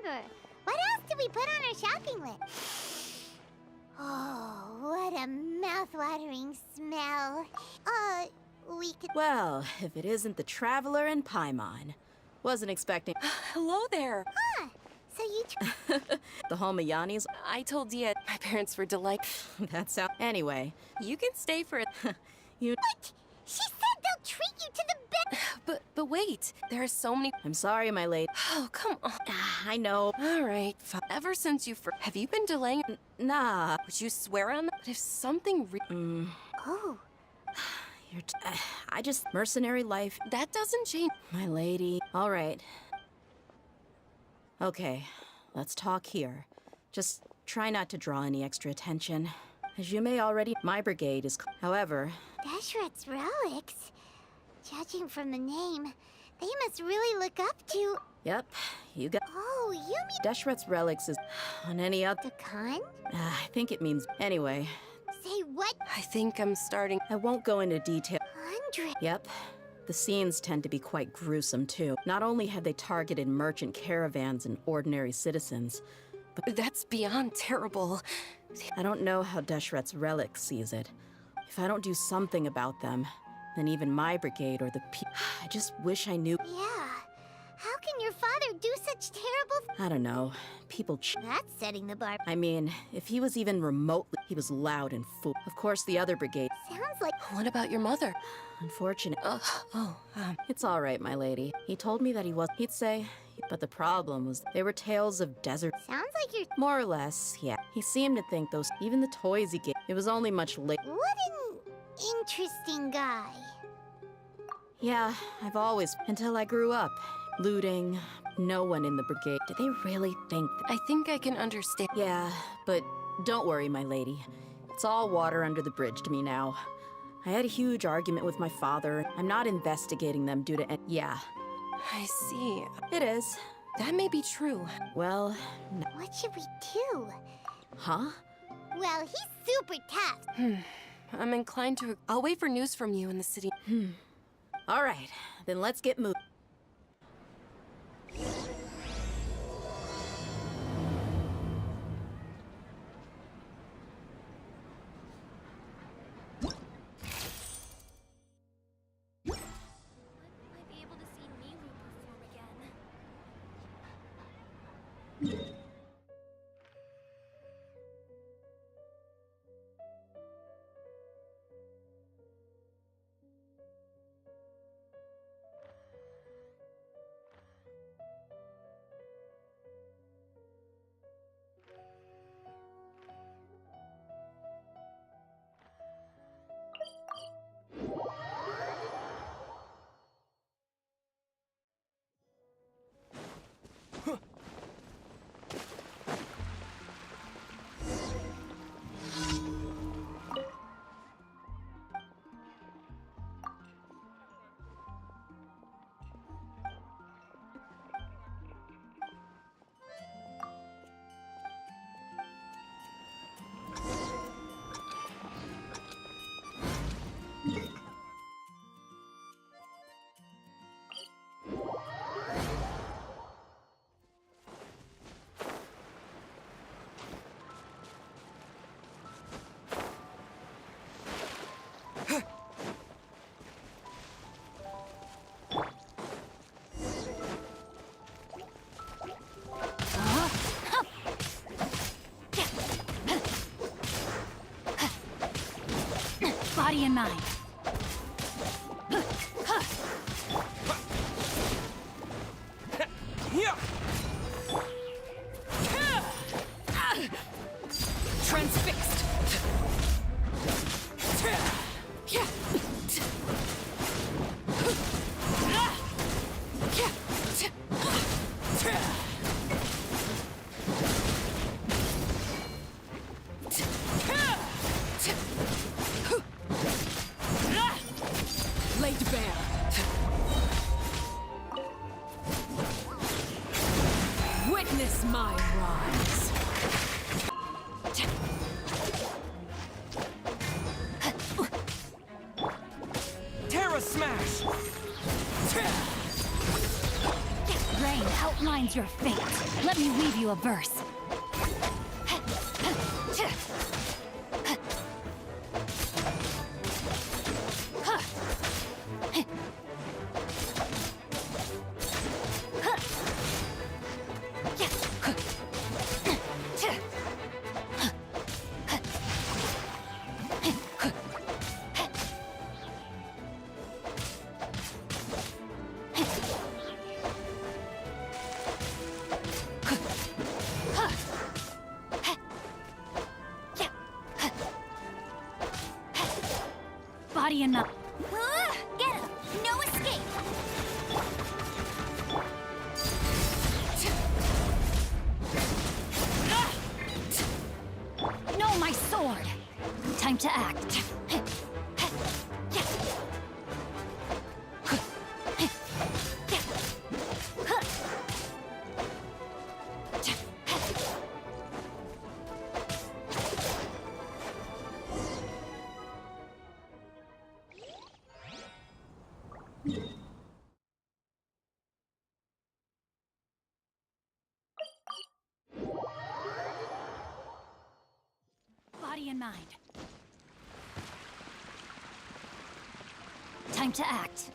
remember. What else did we put on our shopping list? Oh, what a mouth-watering smell. We could... Well, if it isn't the Traveler and Paimon. Wasn't expecting... Hello there. Huh. So you... The Holmayanis? I told Dia my parents were delighted. That's how... Anyway. You can stay for it. You... What? She said they'll treat you to the bed... But wait. There are so many... I'm sorry, my lady. Oh, come on. I know. All right. Ever since you... Have you been delaying... Nah. Would you swear on that? But if something Oh. You're I just... Mercenary life. That doesn't change. My lady. All right. Okay. Let's talk here. Just try not to draw any extra attention. As you may already... My brigade is... However... Deshret's relics? Judging from the name, they must really look up to... Yep. You got... Oh, you mean... Deshret's relics is... On any other... The Khan? I think it means... Anyway... Say what? I think I'm starting... I won't go into detail. 100? Yep. The scenes tend to be quite gruesome, too. Not only have they targeted merchant caravans and ordinary citizens, but... That's beyond terrible. I don't know how Deshret's relic sees it. If I don't do something about them, then even my brigade or the I just wish I knew... Yeah. How can your father do such terrible... I don't know. People That's setting the bar... I mean, if he was even remotely... He was loud and fool. Of course, the other brigade... Sounds like... What about your mother? Unfortunate. It's all right, my lady. He told me that he was... He'd say... But the problem was they were tales of desert... Sounds like you're... More or less, yeah. He seemed to think those... Even the toys he gave... It was only much late... What an interesting guy. Yeah, I've always... Until I grew up. Looting... No one in the brigade. Did they really think that... I think I can understand. Yeah, but don't worry, my lady. It's all water under the bridge to me now. I had a huge argument with my father. I'm not investigating them due to... Yeah. I see. It is. That may be true. Well... What should we do? Huh? Well, he's super tough. I'm inclined to... I'll wait for news from you in the city. All right, then let's get moving. Body and mind. Transfixed. Laid bare. Witness my rise. Terra smash. Rain. outlines your fate. Let me weave you a verse. Body enough. Get him! No escape! No, my sword. Time to act. Body and mind. Time to act.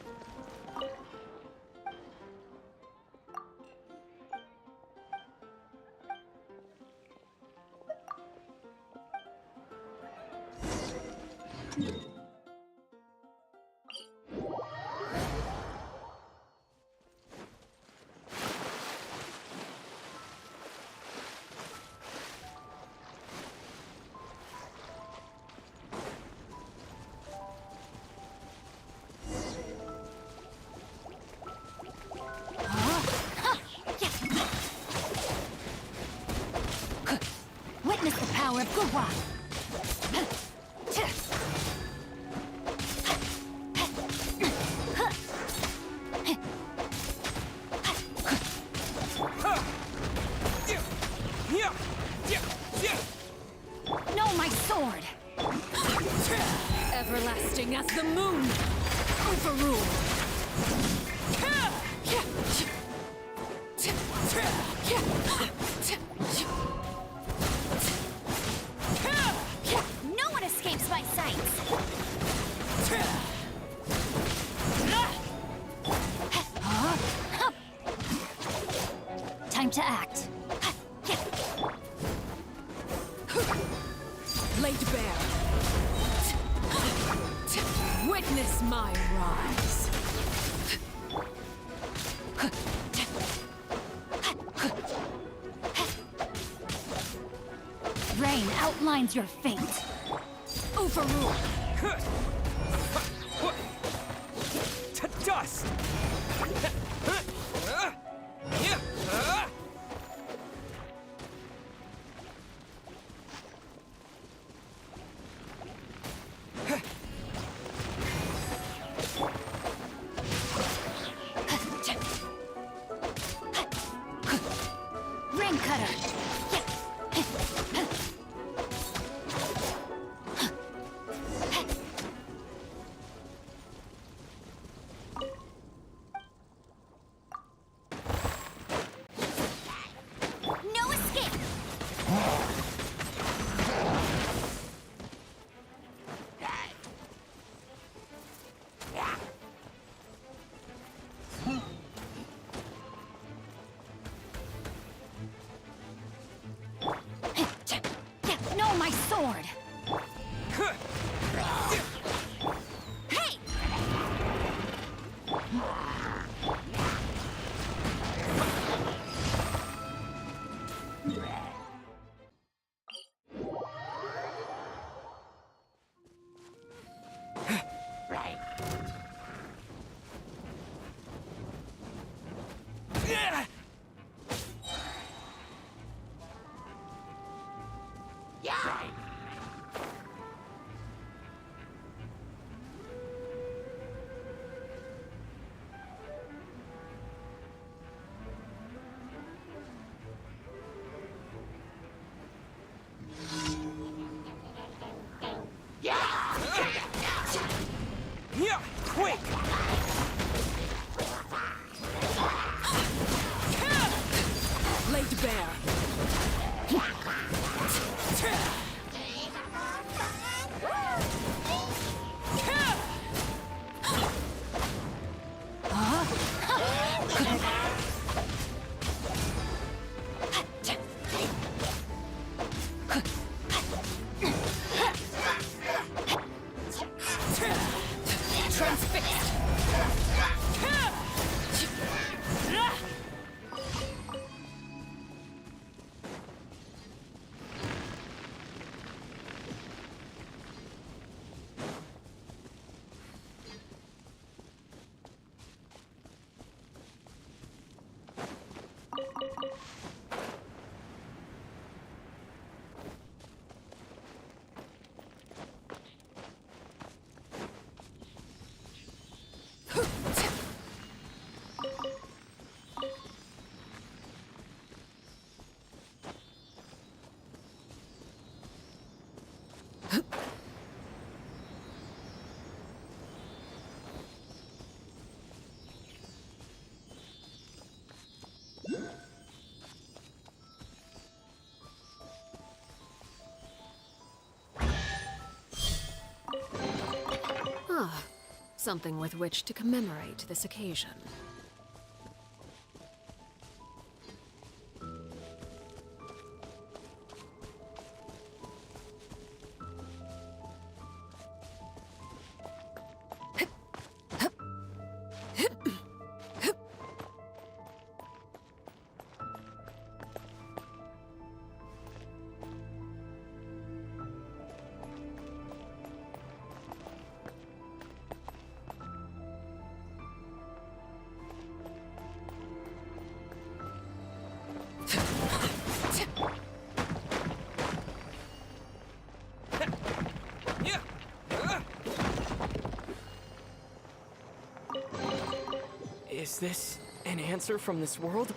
Witness the power of good rock. No, my sword. Everlasting as the moon. Overruled. No one escapes my sights! Time to act. Laid bare. Witness my rise. Rain outlines your fate. Overruled. To dust! Ring cutter. No escape! No, my sword. Hey! Quick! laid bare. Something with which to commemorate this occasion. Is this an answer from this world?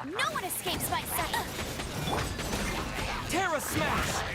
No one escapes my sight! Terra Smash!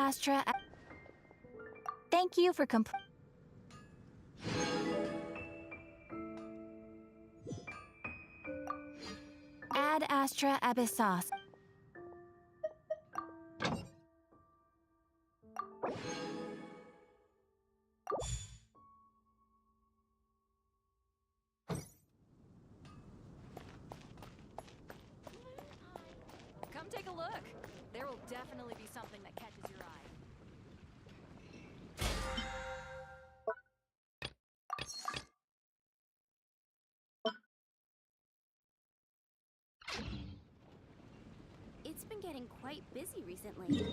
Astra. Thank you for Ad Astra Abyssos. Come take a look. There will definitely be something that catches your eye. It's been getting quite busy recently.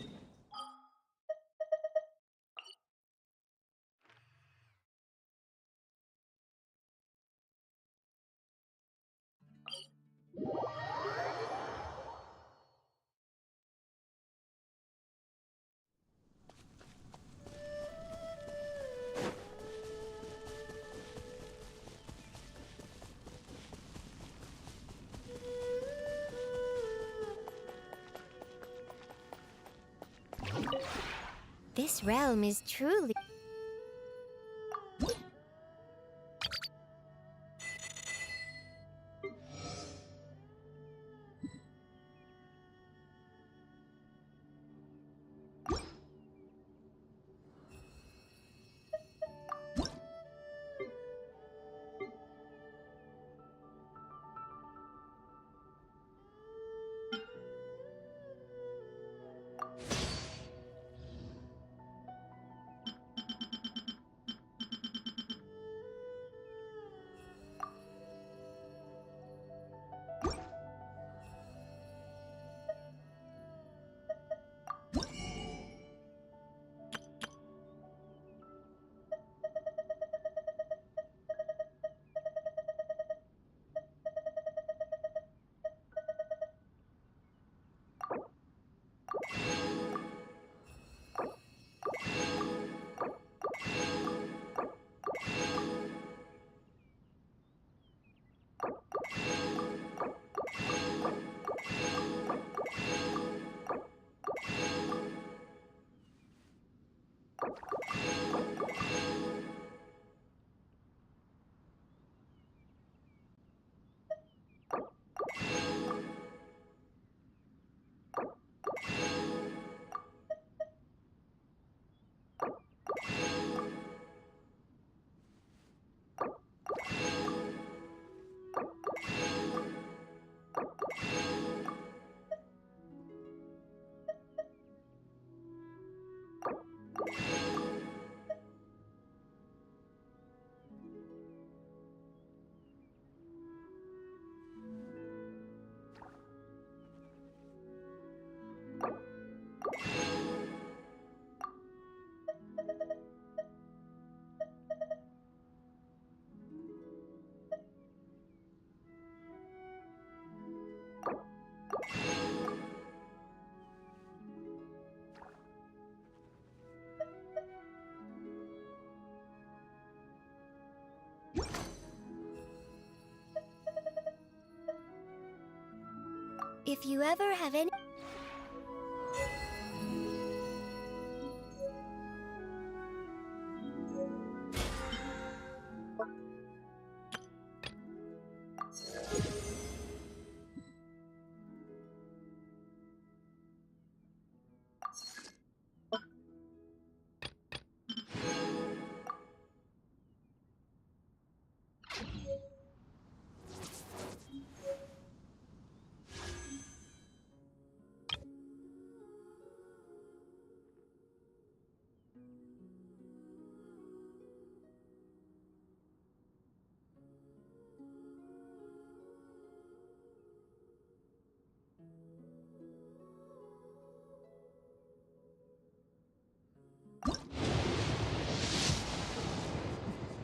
This realm is truly... If you ever have any...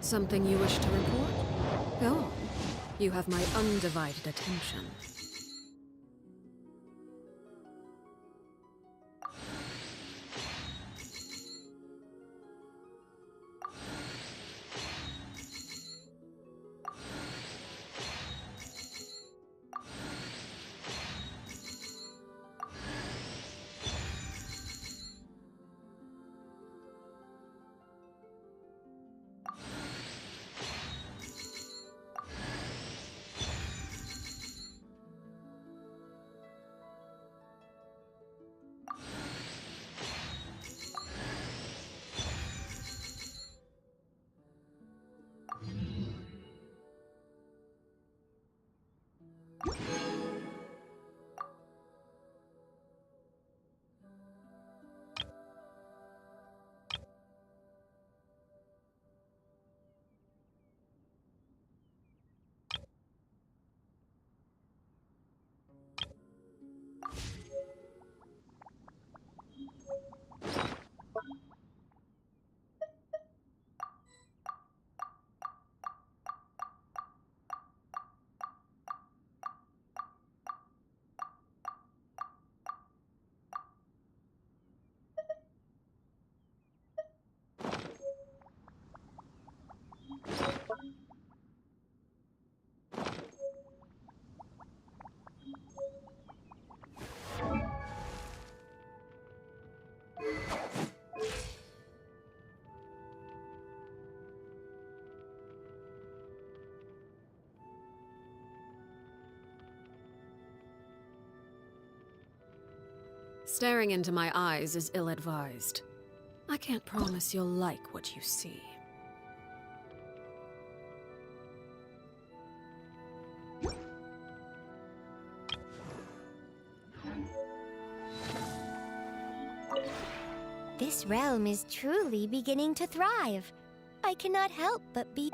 Something you wish to report? Go on. You have my undivided attention. Staring into my eyes is ill-advised. I can't promise you'll like what you see. This realm is truly beginning to thrive. I cannot help but be...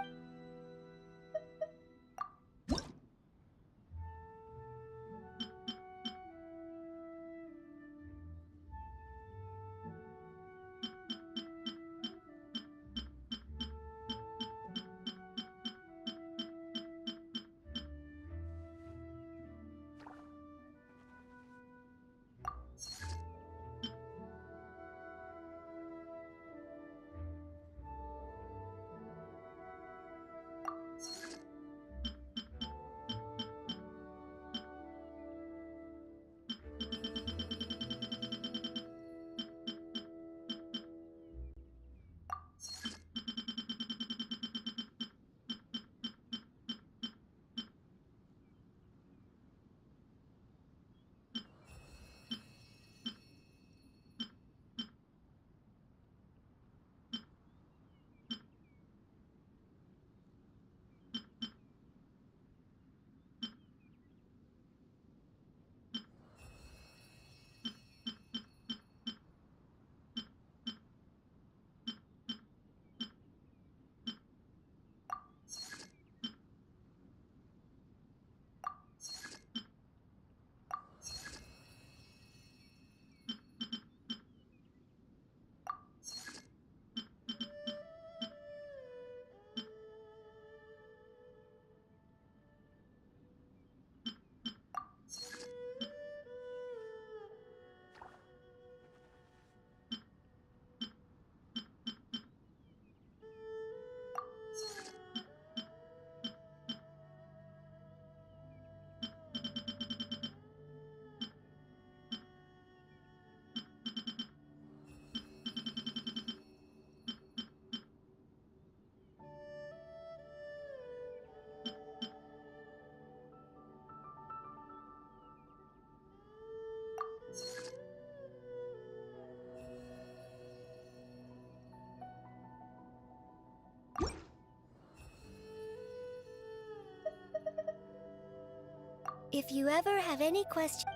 If you ever have any questions...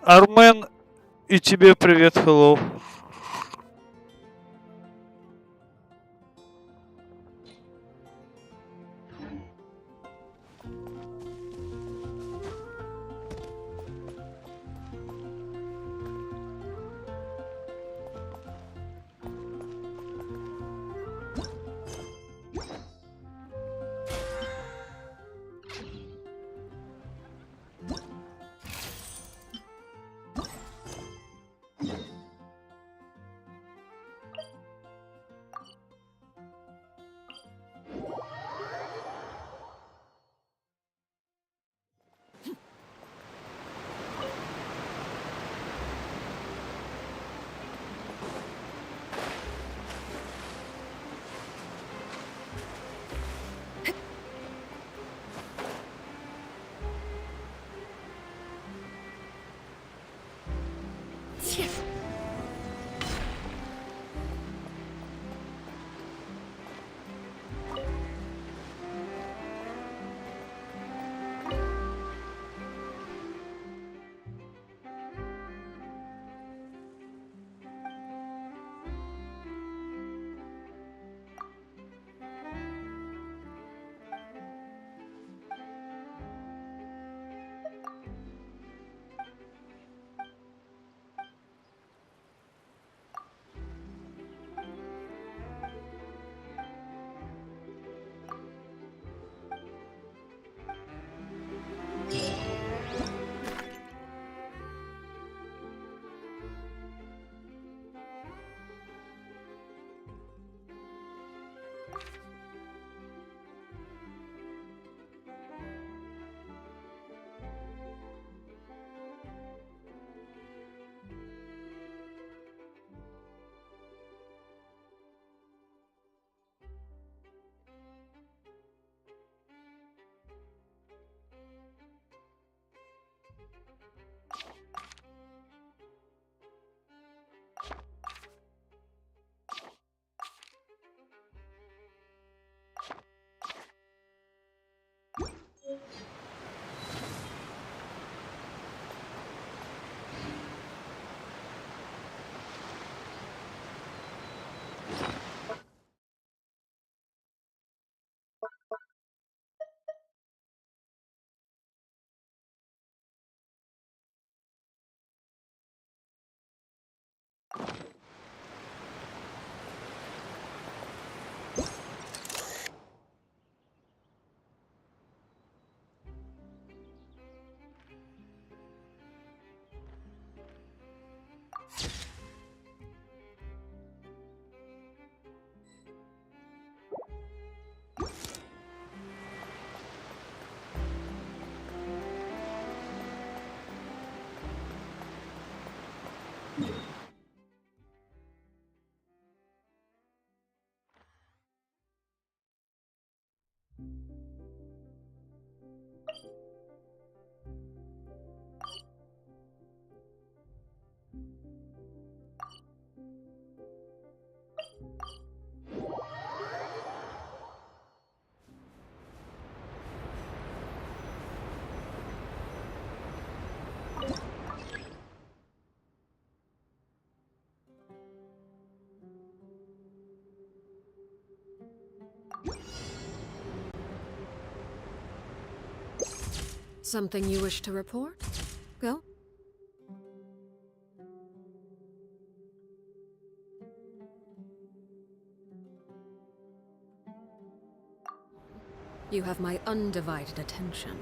Армен, и тебе привет, hello. Something you wish to report? Go. You have my undivided attention.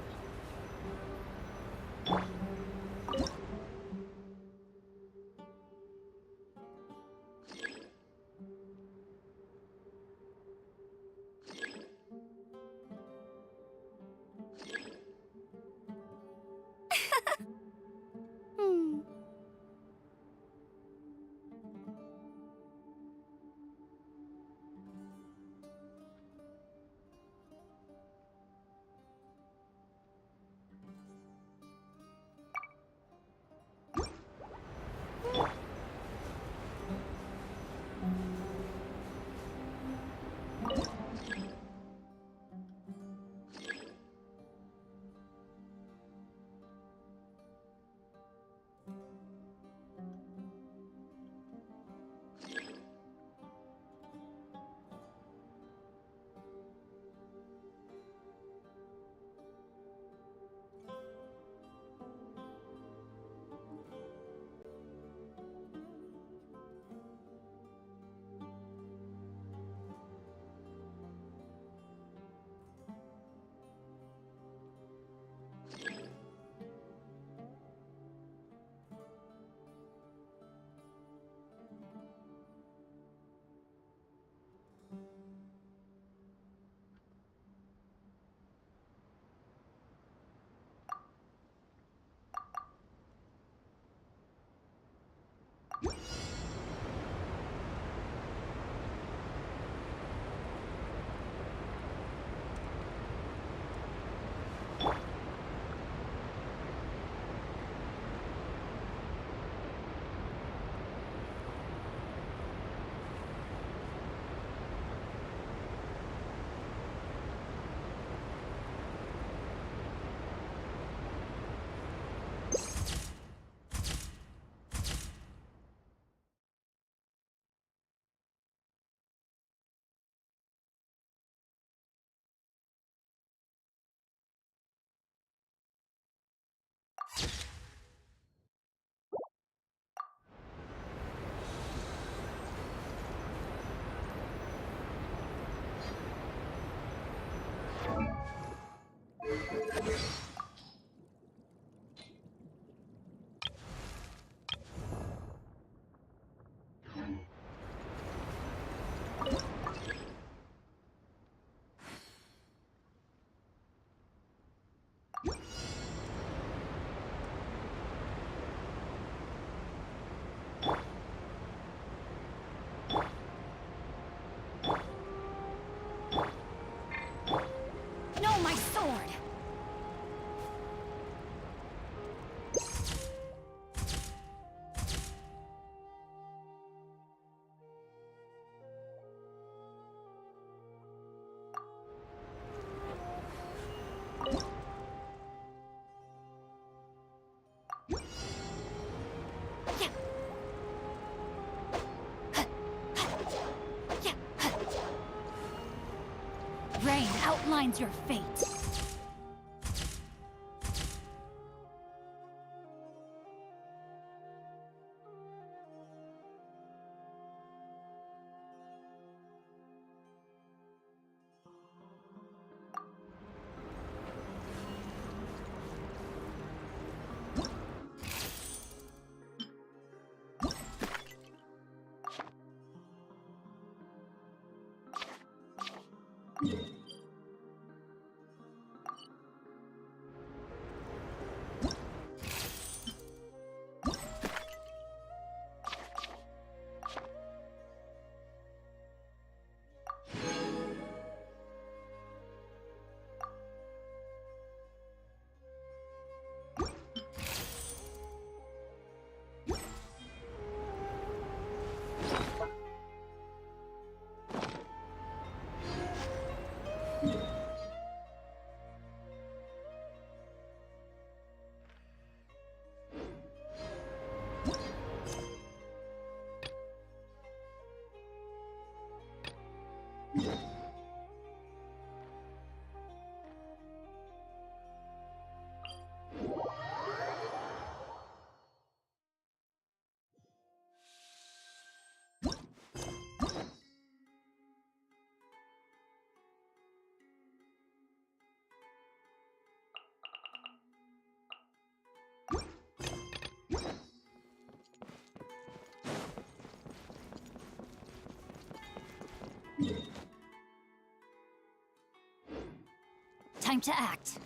Rain outlines your fate. Time to act.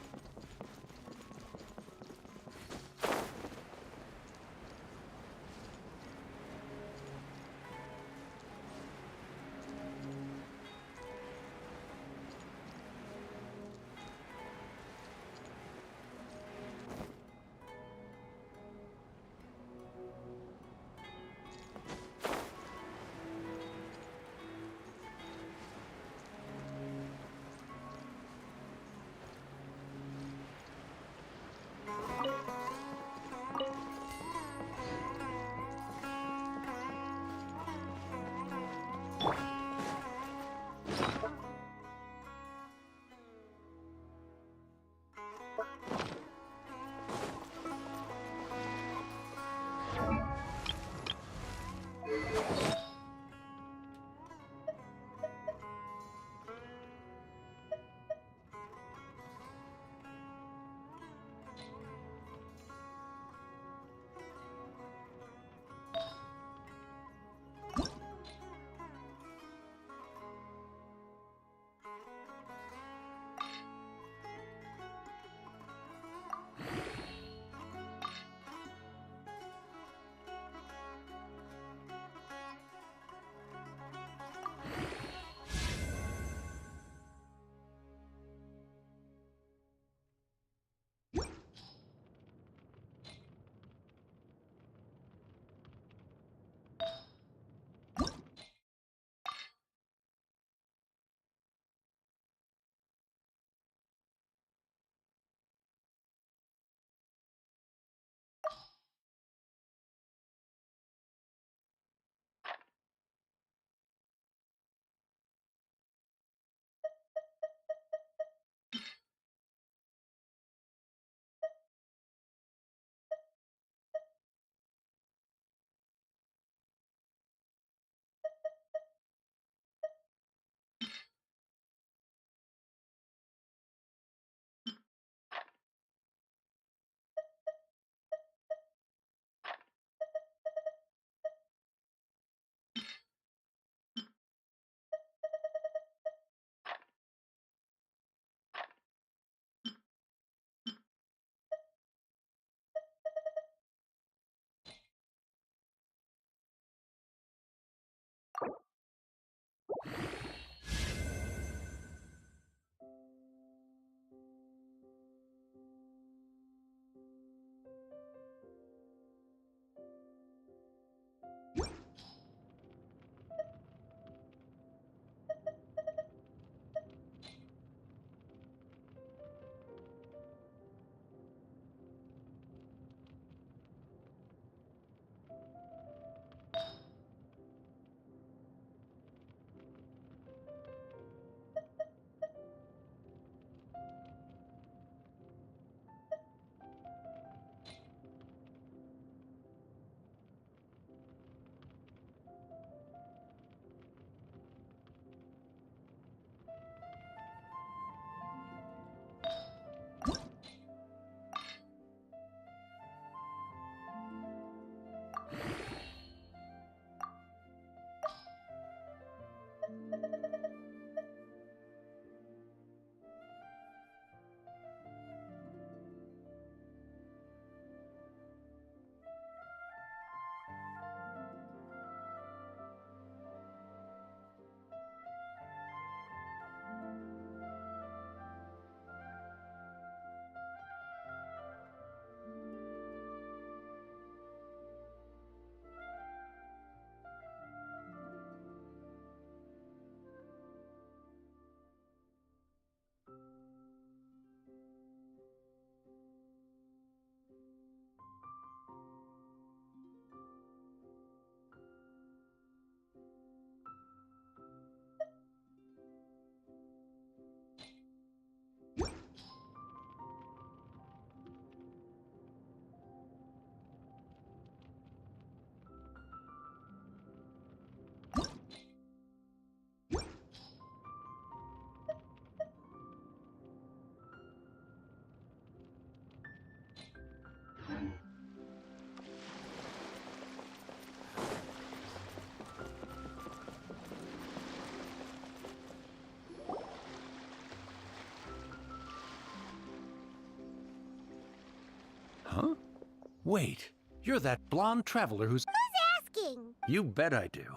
Wait, you're that blonde traveler who's... Who's asking? You bet I do.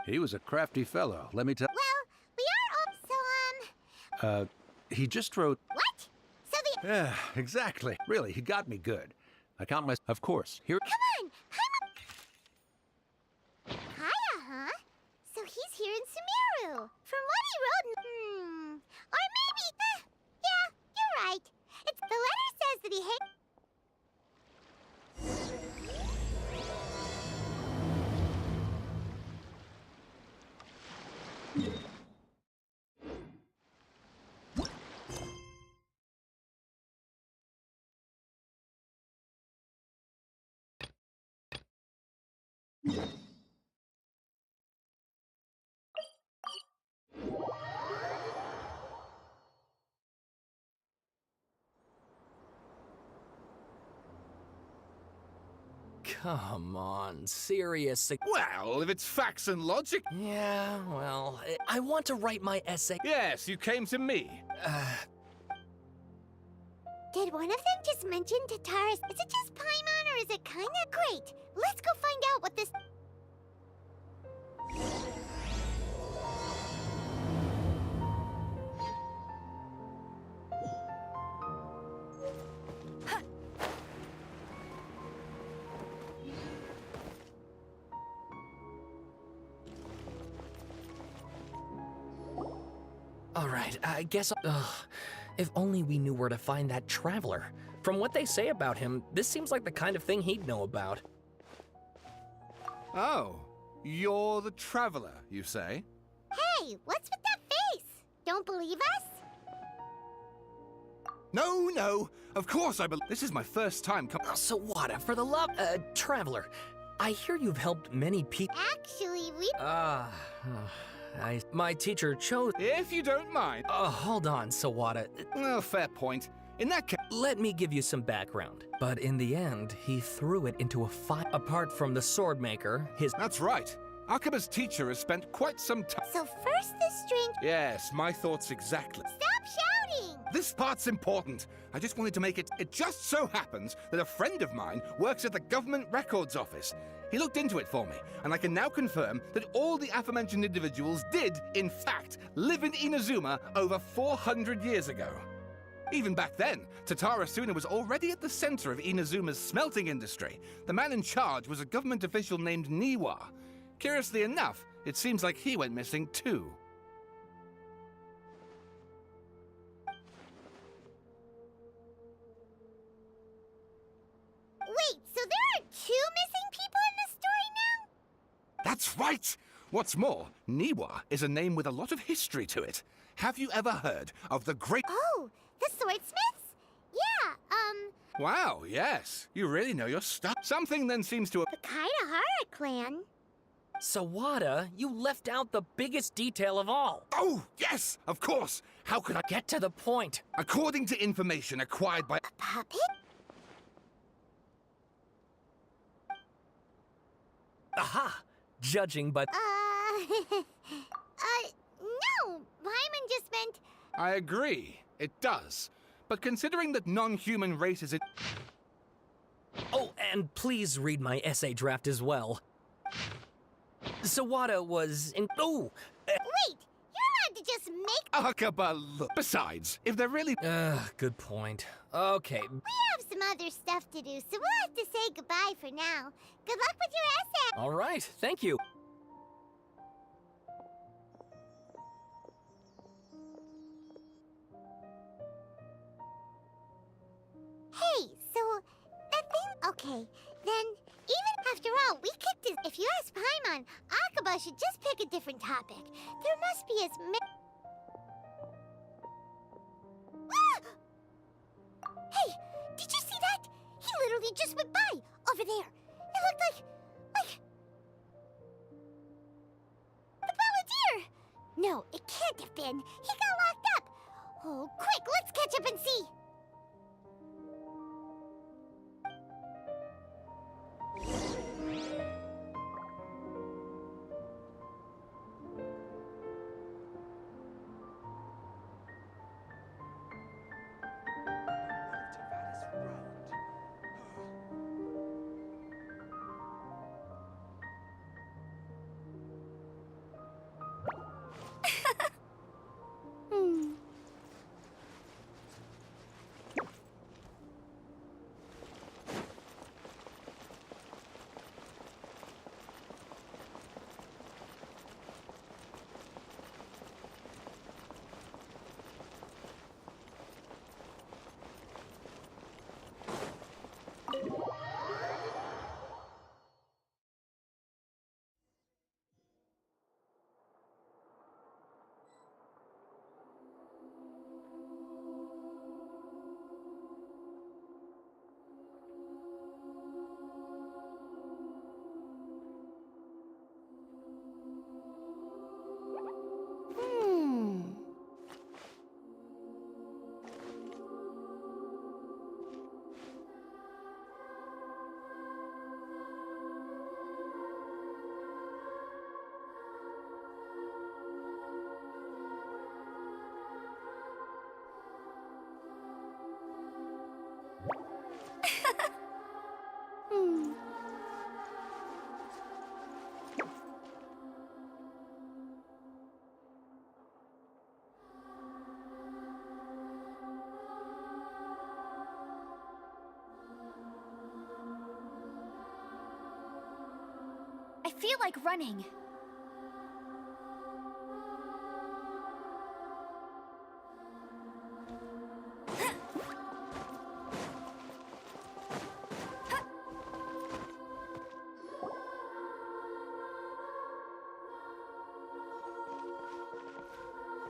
He was a crafty fellow, let me tell... Well, we are all... So, he just wrote... What? So the... Yeah, exactly. Really, he got me good. I count my... Of course, here... Come on! Hiya, huh? So he's here in Sumeru. From what he wrote... Or maybe... yeah, you're right. It's... The letter says that he hates... Come on, seriously. Well, if it's facts and logic... Yeah, well, I want to write my essay. Yes, you came to me. Did one of them just mention Tatara's... Is it just Paimon or is it kinda great? Let's go find out what this... All right, I guess... if only we knew where to find that traveler. From what they say about him, this seems like the kind of thing he'd know about. Oh, you're the traveler, you say? Hey, what's with that face? Don't believe us? No, of course I believe. This is my first time So what, for the love... traveler, I hear you've helped many people... Actually, we... My teacher chose... If you don't mind. Hold on, Sawada. Well, fair point. In that case... Let me give you some background. But in the end, he threw it into a fire. Apart from the sword maker, his... That's right. Akaba's teacher has spent quite some time... So first the string... Yes, my thoughts exactly. Stop shouting! This part's important. I just wanted to make it... It just so happens that a friend of mine works at the government records office. He looked into it for me, and I can now confirm that all the aforementioned individuals did, in fact, live in Inazuma over 400 years ago. Even back then, Tatara Suna was already at the center of Inazuma's smelting industry. The man in charge was a government official named Niwa. Curiously enough, it seems like he went missing too. Wait, so there are 2 missing people in the story now? That's right! What's more, Niwa is a name with a lot of history to it. Have you ever heard of the great... Oh, the swordsmiths? Yeah, Wow, yes. You really know your stuff. Something then seems to have... the Kaidahara clan. Sawada, you left out the biggest detail of all. Oh, yes, of course. How could I... Get to the point. According to information acquired by... Puppet? Aha! Judging by... No, Paimon just meant... I agree. It does. But considering that non-human races... Oh, and please read my essay draft as well. Sawada was in... Oh! Wait, you're allowed to just make... Akaba, look. Besides, if they're really... Good point. Okay. We have some other stuff to do, so we'll have to say goodbye for now. Good luck with your essay. All right, thank you. Hey, so that thing... Okay, then, even after all, we kicked his... If you ask Paimon, Akaba should just pick a different topic. There must be as many... Hey, did you see that? He literally just went by, over there. It looked like... the Balladeer! No, it can't have been. He got locked up. Oh, quick, let's catch up and see. feel like running.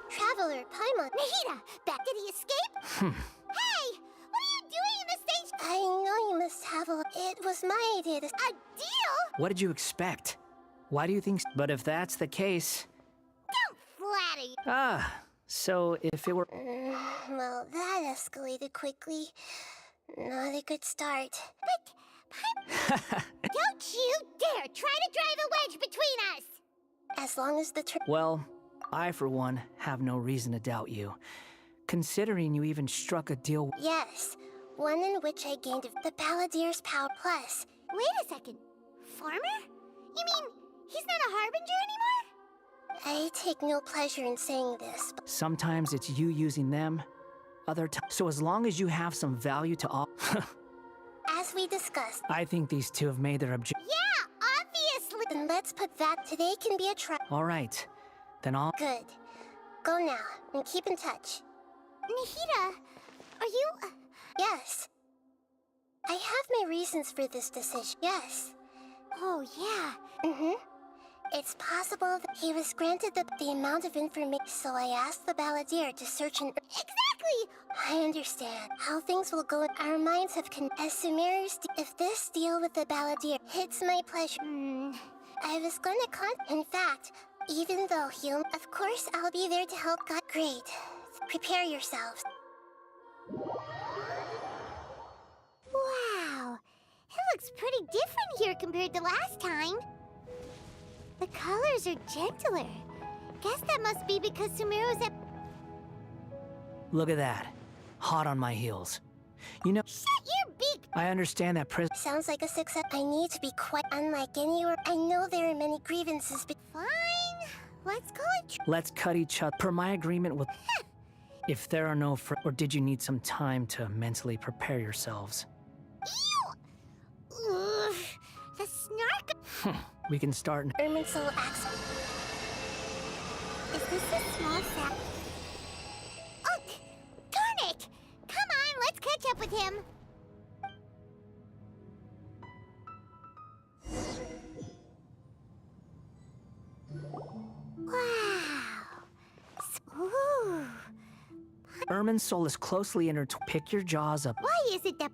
Traveler, Paimon. Nahida! Back, did he escape? Hey! What are you doing in the stage? I know you must have a... It was my idea to... A deal? What did you expect? Why do you think... But if that's the case... Don't flatter you. Ah, so if it were... Well, that escalated quickly. Not a good start. But... Don't you dare try to drive a wedge between us! As long as the... Well, I, for one, have no reason to doubt you. Considering you even struck a deal... Yes, one in which I gained the Balladeer's Power Plus. Wait a second. Farmer? You mean he's not a Harbinger anymore? I take no pleasure in saying this, but... Sometimes it's you using them, other times... So as long as you have some value to all... As we discussed... I think these two have made their objective... Yeah, obviously! Then let's put that today can be a try... All right, then I'll... Good. Go now, and keep in touch. Nahida, are you... Yes. I have my reasons for this decision. Yes. Oh, yeah. Mm-hmm. It's possible that he was granted the amount of information, so I asked the Balladeer to search and... Exactly! I understand how things will go. Our minds have as Sumeru's... If this deal with the Balladeer hits my pleasure... I was gonna In fact, even though he'll... Of course, I'll be there to help God. Great. Prepare yourselves. Wow. It looks pretty different here compared to last time. The colors are gentler. Guess that must be because Sumeru's at... Look at that. Hot on my heels. You know... Shut your beak! I understand that Sounds like a success. I need to be quite unlike anywhere. I know there are many grievances, but... Fine. Let's call it... Let's cut each other. Per my agreement with... If there are no or did you need some time to mentally prepare yourselves? Ew! Ugh. The snark... We can start... Erminsoul Axel. Is this a small sack? Oh, darn it! Come on, let's catch up with him. Wow. Ooh. Erminsoul is closely intertwined. Pick your jaws up. Why is it that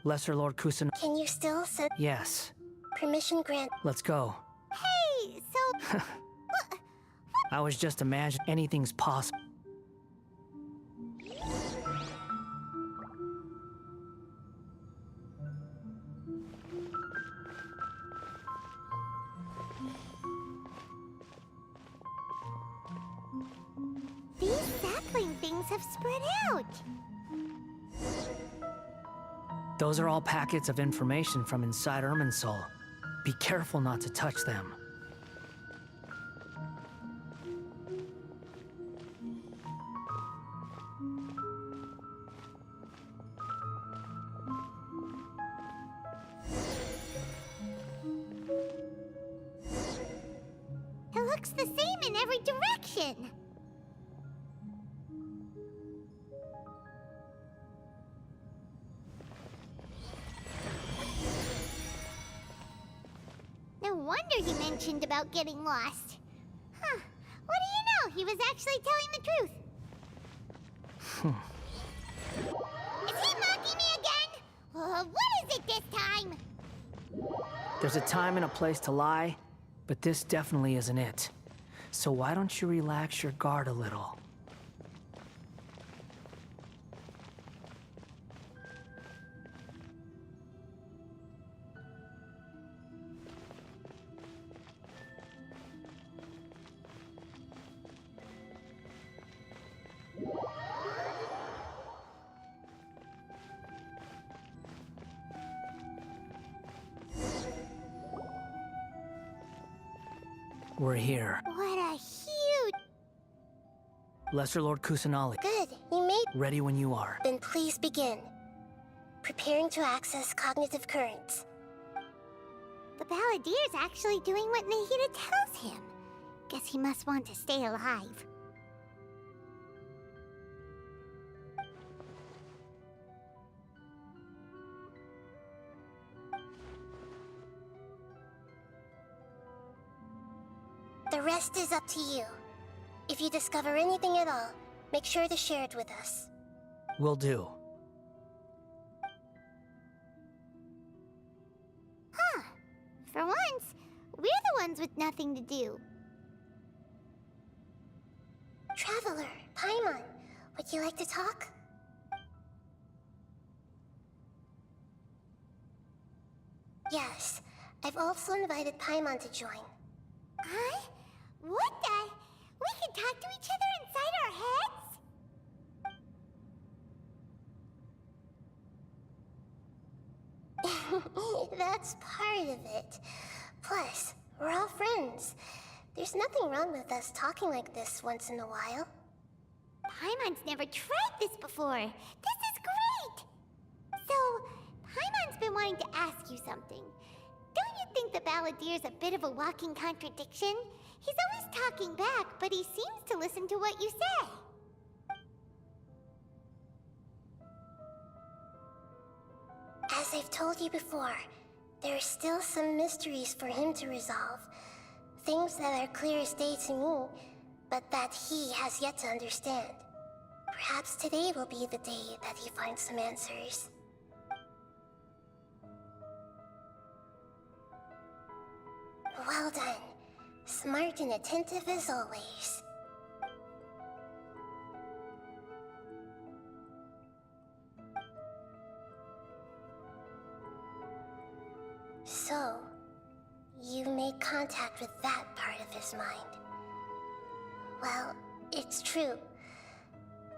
Lesser Lord Kusan... Can you still set... Yes. Permission grant... Let's go. Hey, so... I was just imagining anything's possible. These sapling things have spread out. Those are all packets of information from inside Erminsoul. Be careful not to touch them. It looks the same in every direction. No wonder he mentioned about getting lost. Huh. What do you know? He was actually telling the truth. Is he mocking me again? What is it this time? There's a time and a place to lie, but this definitely isn't it. So why don't you relax your guard a little? We're here. What a huge... Lesser Lord Kusanali. Good. You made... Ready when you are. Then please begin. Preparing to access cognitive currents. The Balladier's actually doing what Nahida tells him. Guess he must want to stay alive. The rest is up to you. If you discover anything at all, make sure to share it with us. Will do. Huh. For once, we're the ones with nothing to do. Traveler, Paimon, would you like to talk? Yes, I've also invited Paimon to join. Huh? What the? We can talk to each other inside our heads? That's part of it. Plus, we're all friends. There's nothing wrong with us talking like this once in a while. Paimon's never tried this before. This is great! So, Paimon's been wanting to ask you something. Don't you think the Balladier's a bit of a walking contradiction? He's always talking back, but he seems to listen to what you say. As I've told you before, there are still some mysteries for him to resolve. Things that are clear as day to me, but that he has yet to understand. Perhaps today will be the day that he finds some answers. Well done. Smart and attentive as always. So, you made contact with that part of his mind. Well, it's true.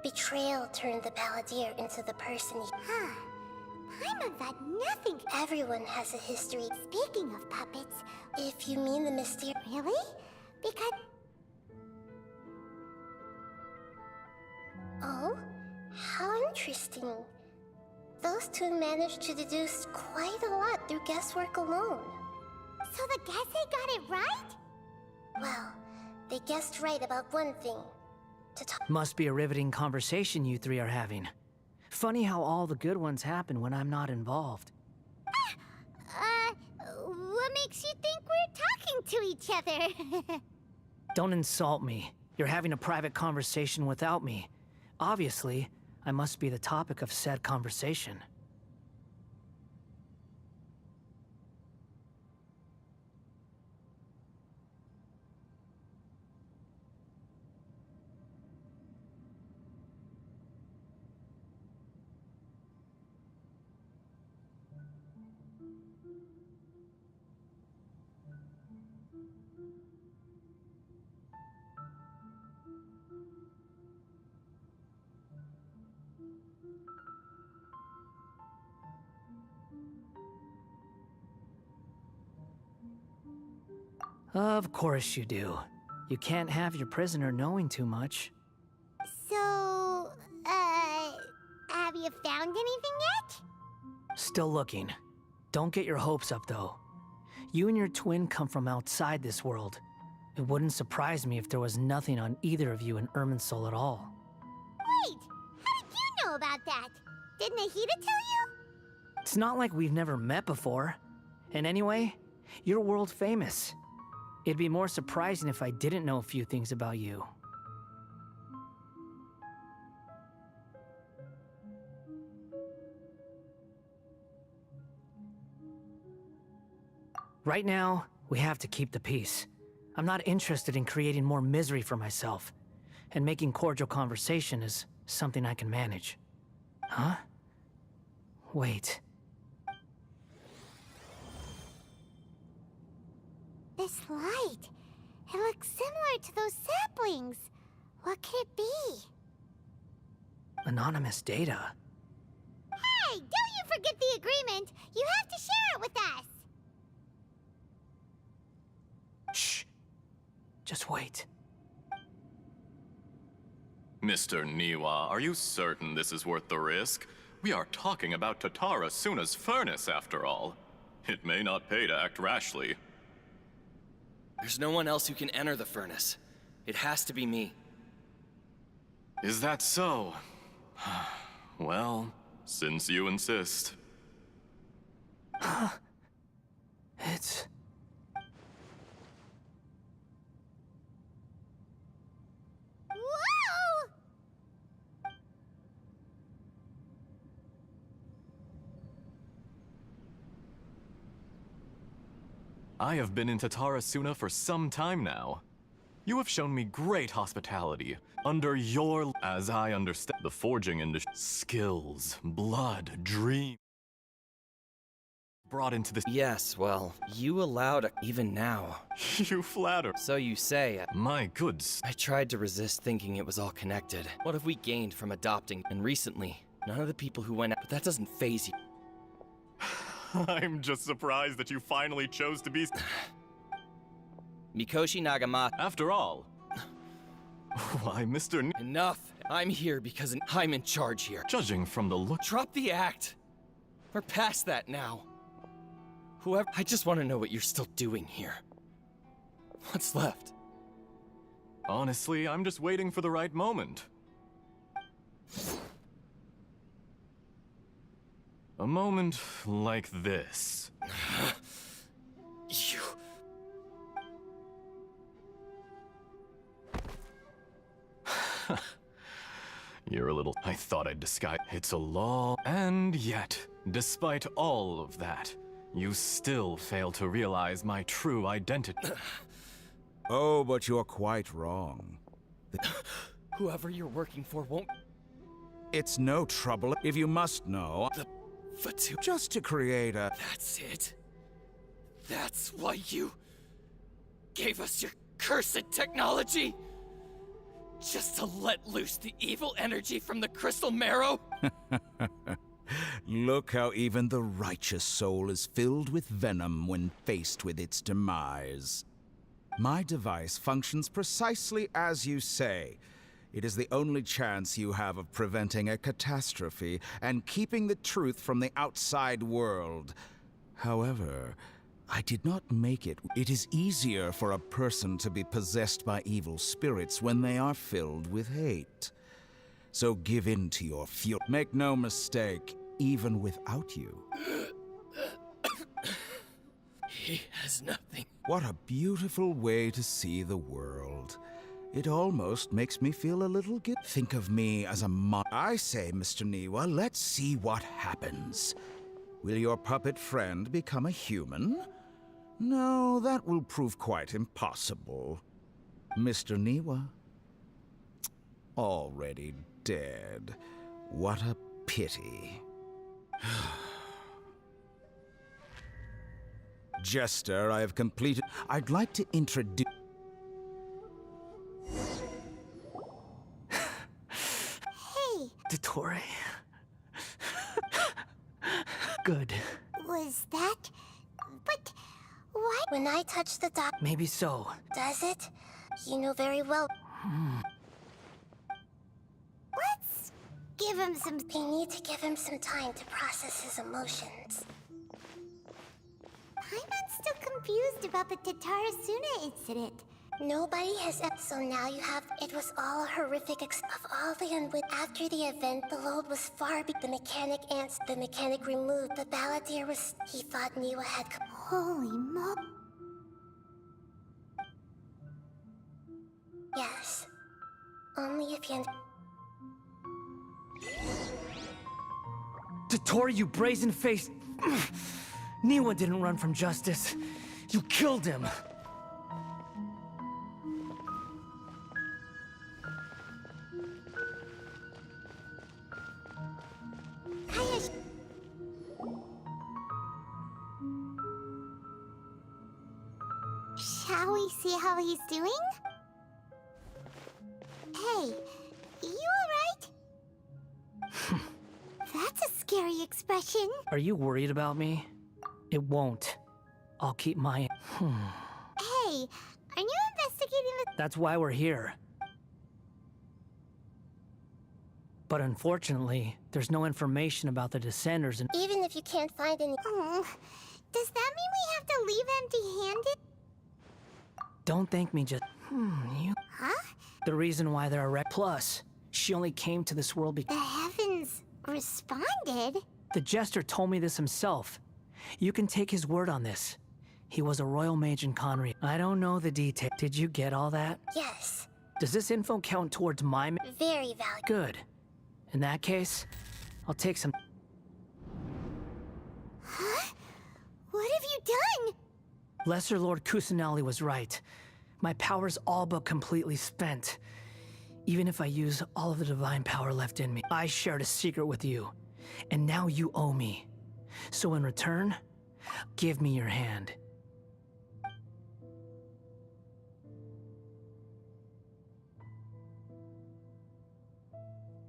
Betrayal turned the Balladier into the person he... Huh. Paimon thought nothing... Everyone has a history. Speaking of puppets... If you mean the mysterious... Really? Because... Oh? How interesting. Those two managed to deduce quite a lot through guesswork alone. So the guessing got it right? Well, they guessed right about one thing. Must be a riveting conversation you three are having. Funny how all the good ones happen when I'm not involved. What makes you think we're talking to each other? Don't insult me. You're having a private conversation without me. Obviously, I must be the topic of said conversation. Of course you do. You can't have your prisoner knowing too much. So, have you found anything yet? Still looking. Don't get your hopes up, though. You and your twin come from outside this world. It wouldn't surprise me if there was nothing on either of you in Irminsul at all. Wait! How did you know about that? Did Nahida tell you? It's not like we've never met before. And anyway, you're world famous. It'd be more surprising if I didn't know a few things about you. Right now, we have to keep the peace. I'm not interested in creating more misery for myself. And making cordial conversation is something I can manage. Huh? Wait. This light. It looks similar to those saplings. What could it be? Anonymous data. Hey, don't you forget the agreement! You have to share it with us! Shh. Just wait. Mr. Niwa, are you certain this is worth the risk? We are talking about Tatara Suna's furnace, after all. It may not pay to act rashly. There's no one else who can enter the furnace. It has to be me. Is that so? Well, since you insist. It's... Whoa! I have been in Tatarasuna for some time now. You have shown me great hospitality. Under your, as I understand, the forging industry, skills, blood, dream brought into this. Yes, well, you allowed even now. You flatter. So you say. My goods. I tried to resist thinking it was all connected. What have we gained from adopting? And recently, none of the people who went out, but that doesn't faze you. I'm just surprised that you finally chose to be. Mikoshi Nagamata. After all. Why, Mr. Enough! I'm here because I'm in charge here. Judging from the look. Drop the act! We're past that now. Whoever. I just want to know what you're still doing here. What's left? Honestly, I'm just waiting for the right moment. A moment like this. You... You're a little... I thought I'd disguise... It's a law... And yet, despite all of that, you still fail to realize my true identity. Oh, but you're quite wrong. Whoever you're working for won't... It's no trouble if you must know. Just to create a... That's it. That's why you... gave us your cursed technology? Just to let loose the evil energy from the crystal marrow? Look how even the righteous soul is filled with venom when faced with its demise. My device functions precisely as you say. It is the only chance you have of preventing a catastrophe and keeping the truth from the outside world. However, I did not make it. It is easier for a person to be possessed by evil spirits when they are filled with hate. So give in to your fury. Make no mistake, even without you. He has nothing. What a beautiful way to see the world. It almost makes me feel a little guilty. Think of me as a I say, Mr. Niwa, let's see what happens. Will your puppet friend become a human? No, that will prove quite impossible. Mr. Niwa? Already dead. What a pity. Jester, I have completed... I'd like to introduce... Hey! Dottore. Good. Was that... But... Why? When I touch the doc... Maybe so. Does it? You know very well... Let's... give him some... We need to give him some time to process his emotions. I'm still confused about the Tatarasuna incident. Nobody has... So now you have... It was all a horrific of all the unwit... After the event, the load was far beyond the mechanic ants. The mechanic removed. The balladeer was... He thought Niwa had... Holy mo... Yes. Only if you... Dottore, you brazen-faced... Niwa didn't run from justice. You killed him. Shall we see how he's doing? Hey, you alright? That's a scary expression. Are you worried about me? It won't. I'll keep my... Hey, are you investigating the... That's why we're here. But unfortunately, there's no information about the Descenders and... Even if you can't find any... Does that mean we have to leave empty-handed? Don't thank me, just... you... Huh? The reason why there are Plus, she only came to this world because... The heavens responded? The Jester told me this himself. You can take his word on this. He was a royal mage in Conry. I don't know the detail. Did you get all that? Yes. Does this info count towards my... Very valuable. Good. In that case, I'll take some... Huh? What have you done? Lesser Lord Kusanali was right. My power's all but completely spent. Even if I use all of the divine power left in me, I shared a secret with you. And now you owe me. So in return, give me your hand.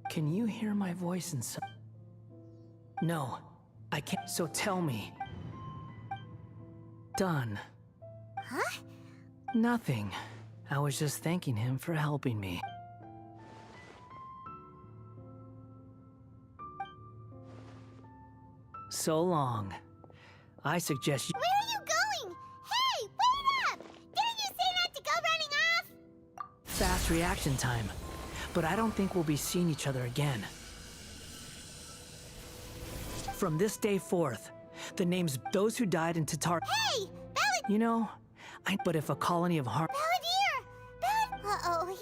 Can you hear my voice in some... No, I can't. So tell me. Done. Huh? Nothing. I was just thanking him for helping me. So long. I suggest you... Where are you going? Hey, wait up! Didn't you say not to go running off? Fast reaction time. But I don't think we'll be seeing each other again. From this day forth, the names those who died in Tatar... Hey! Ballad... You know, but if a colony of harm... Balladeer! Uh-oh, he...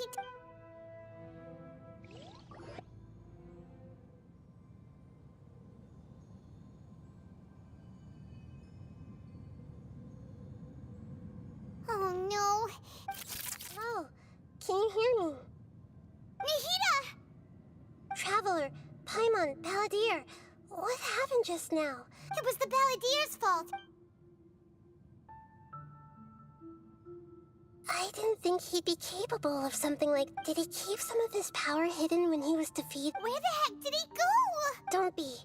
Oh, no. Oh, can you hear me? Nahida! Traveler, Paimon, Balladeer, what happened just now? It was the Balladier's fault. I didn't think he'd be capable of something like... Did he keep some of his power hidden when he was defeated? Where the heck did he go? Don't be.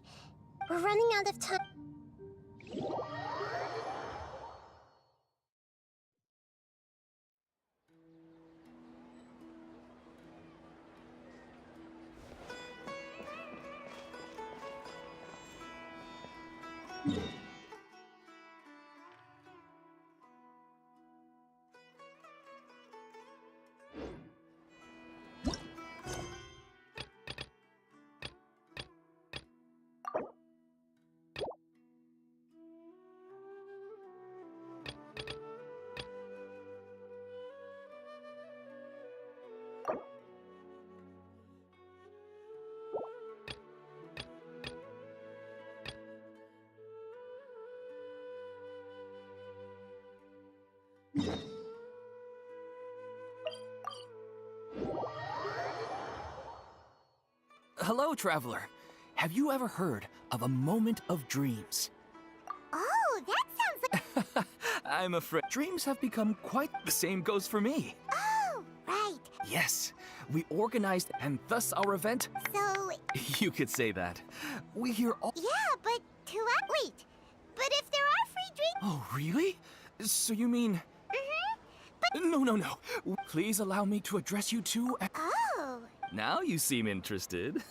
We're running out of time. Hello, traveler. Have you ever heard of a moment of dreams? Oh, that sounds like... I'm afraid dreams have become quite... The same goes for me. Oh, right. Yes, we organized and thus our event... So... You could say that. We hear all... Yeah, but to what? Wait. But if there are free drinks... Oh, really? So you mean... Mm-hmm. But... No. Please allow me to address you two... Oh... Now you seem interested.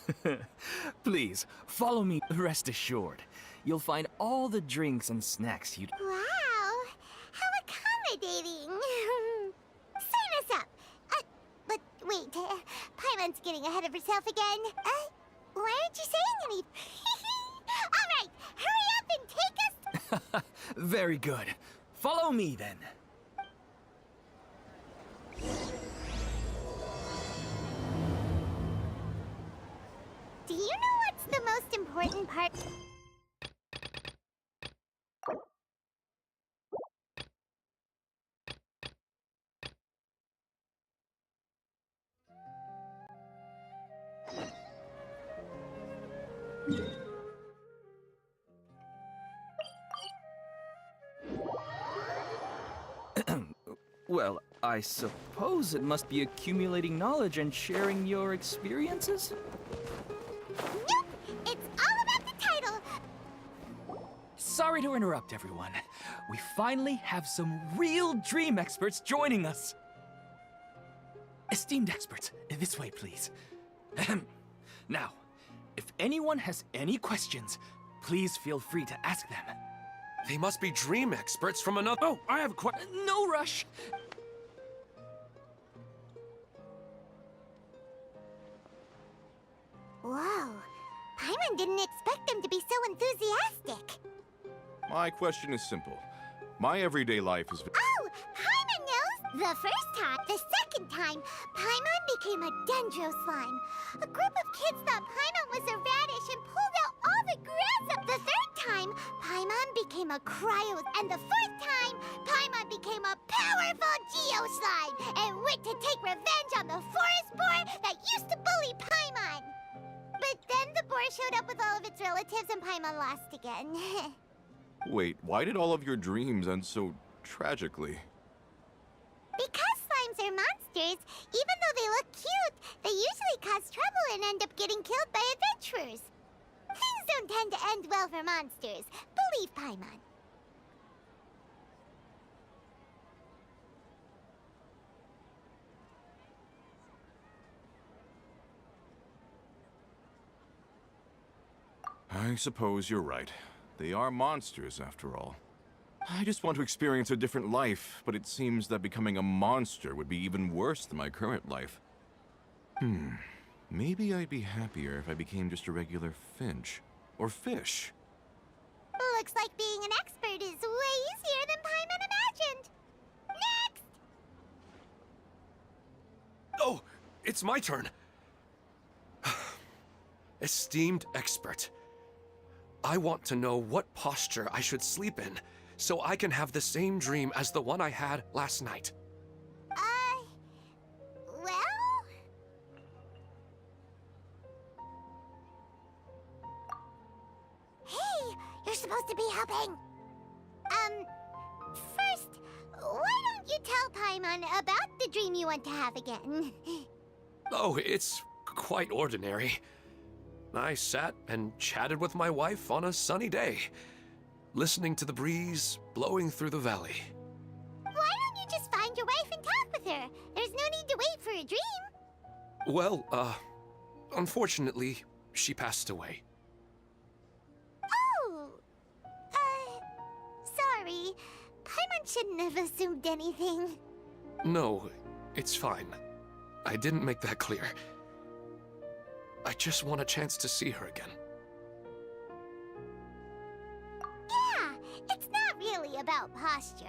Please, follow me. Rest assured, you'll find all the drinks and snacks you'd... Wow, how accommodating. Sign us up. But wait, Paimon's getting ahead of herself again. Why aren't you saying anything? All right, hurry up and take us... Very good. Follow me, then. Do you know what's the most important part? Well, I suppose it must be accumulating knowledge and sharing your experiences? Nope! It's all about the title! Sorry to interrupt, everyone. We finally have some real dream experts joining us. Esteemed experts, this way, please. Now, if anyone has any questions, please feel free to ask them. They must be dream experts from another. Oh, I have a question. No rush. Whoa. Paimon didn't expect them to be so enthusiastic. My question is simple. My everyday life is... Oh, Paimon knows! The first time, the second time, Paimon became a dendro slime. A group of kids thought Paimon was a radish and pulled out all the grass up. The third time, Paimon became a cryo. And the fourth time, Paimon became a powerful geo-slime and went to take revenge on the forest boar that used to bully Paimon. But then the boar showed up with all of its relatives and Paimon lost again. Wait, why did all of your dreams end so tragically? Because slimes are monsters, even though they look cute, they usually cause trouble and end up getting killed by adventurers. Things don't tend to end well for monsters. Believe Paimon. I suppose you're right. They are monsters, after all. I just want to experience a different life, but it seems that becoming a monster would be even worse than my current life. Maybe I'd be happier if I became just a regular finch. Or fish. Looks like being an expert is way easier than Paimon imagined. Next! Oh, it's my turn. Esteemed expert. I want to know what posture I should sleep in, so I can have the same dream as the one I had last night. Well... Hey, you're supposed to be helping. First, why don't you tell Paimon about the dream you want to have again? Oh, it's quite ordinary. I sat and chatted with my wife on a sunny day, listening to the breeze blowing through the valley. Why don't you just find your wife and talk with her? There's no need to wait for a dream. Well, unfortunately, she passed away. Oh, sorry. Paimon shouldn't have assumed anything. No, it's fine. I didn't make that clear. I just want a chance to see her again. Yeah, it's not really about posture.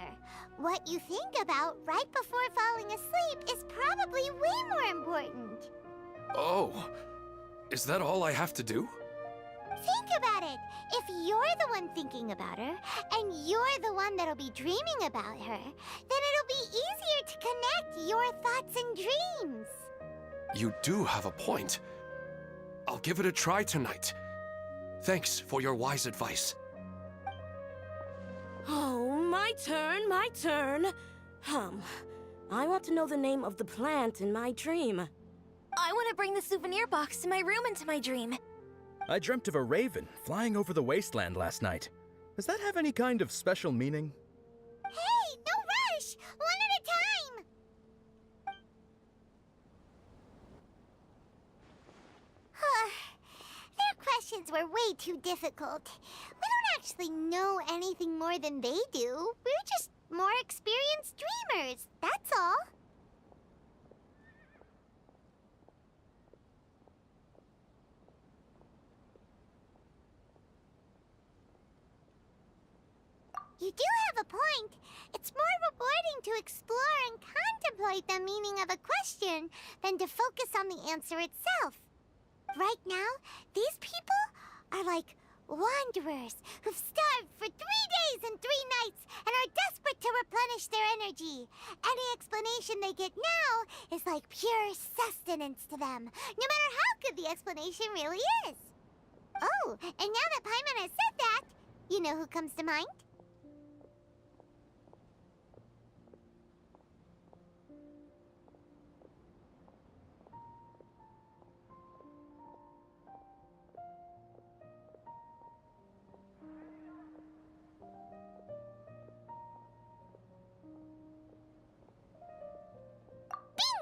What you think about right before falling asleep is probably way more important. Oh, is that all I have to do? Think about it. If you're the one thinking about her, and you're the one that'll be dreaming about her, then it'll be easier to connect your thoughts and dreams. You do have a point. I'll give it a try tonight. Thanks for your wise advice. Oh, my turn, my turn. I want to know the name of the plant in my dream. I want to bring the souvenir box to my room into my dream. I dreamt of a raven flying over the wasteland last night. Does that have any kind of special meaning? Hey, no rush! One at a time! Their questions were way too difficult. We don't actually know anything more than they do. We're just more experienced dreamers, that's all. You do have a point. It's more rewarding to explore and contemplate the meaning of a question than to focus on the answer itself. Right now, these people are like wanderers who've starved for 3 days and 3 nights and are desperate to replenish their energy. Any explanation they get now is like pure sustenance to them, no matter how good the explanation really is. Oh, and now that Paimon has said that, you know who comes to mind?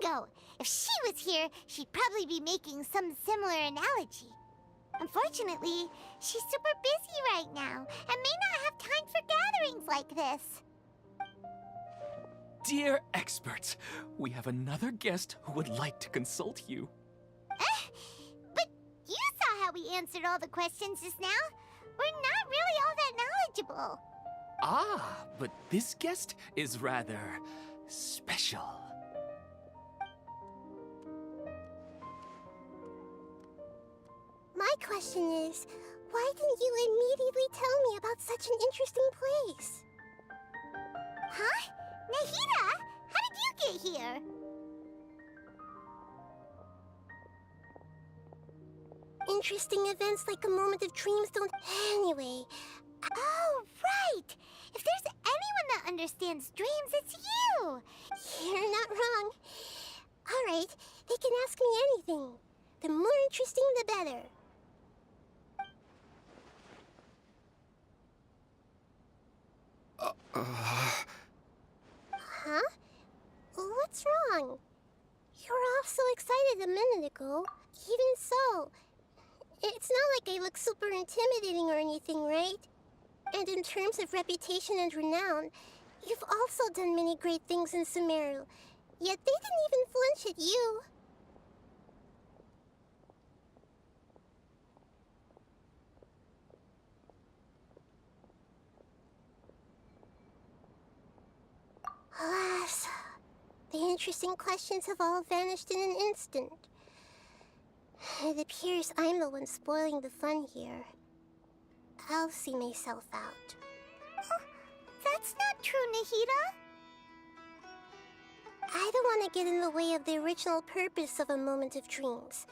Bingo! If she was here, she'd probably be making some similar analogy. Unfortunately, she's super busy right now and may not have time for gatherings like this. Dear experts, we have another guest who would like to consult you. But you saw how we answered all the questions just now. We're not really all that knowledgeable. Ah, but this guest is rather special. My question is, why didn't you immediately tell me about such an interesting place? Huh? Nahida, how did you get here? Interesting events like a moment of dreams don't... Anyway... Oh, right! If there's anyone that understands dreams, it's you! You're not wrong. Alright, they can ask me anything. The more interesting, the better. Huh? What's wrong? You were all so excited a minute ago. Even so, it's not like I look super intimidating or anything, right? And in terms of reputation and renown, you've also done many great things in Sumeru, yet they didn't even flinch at you. Alas, the interesting questions have all vanished in an instant. It appears I'm the one spoiling the fun here. I'll see myself out. Oh, that's not true, Nahida. I don't want to get in the way of the original purpose of A Moment of Dreams,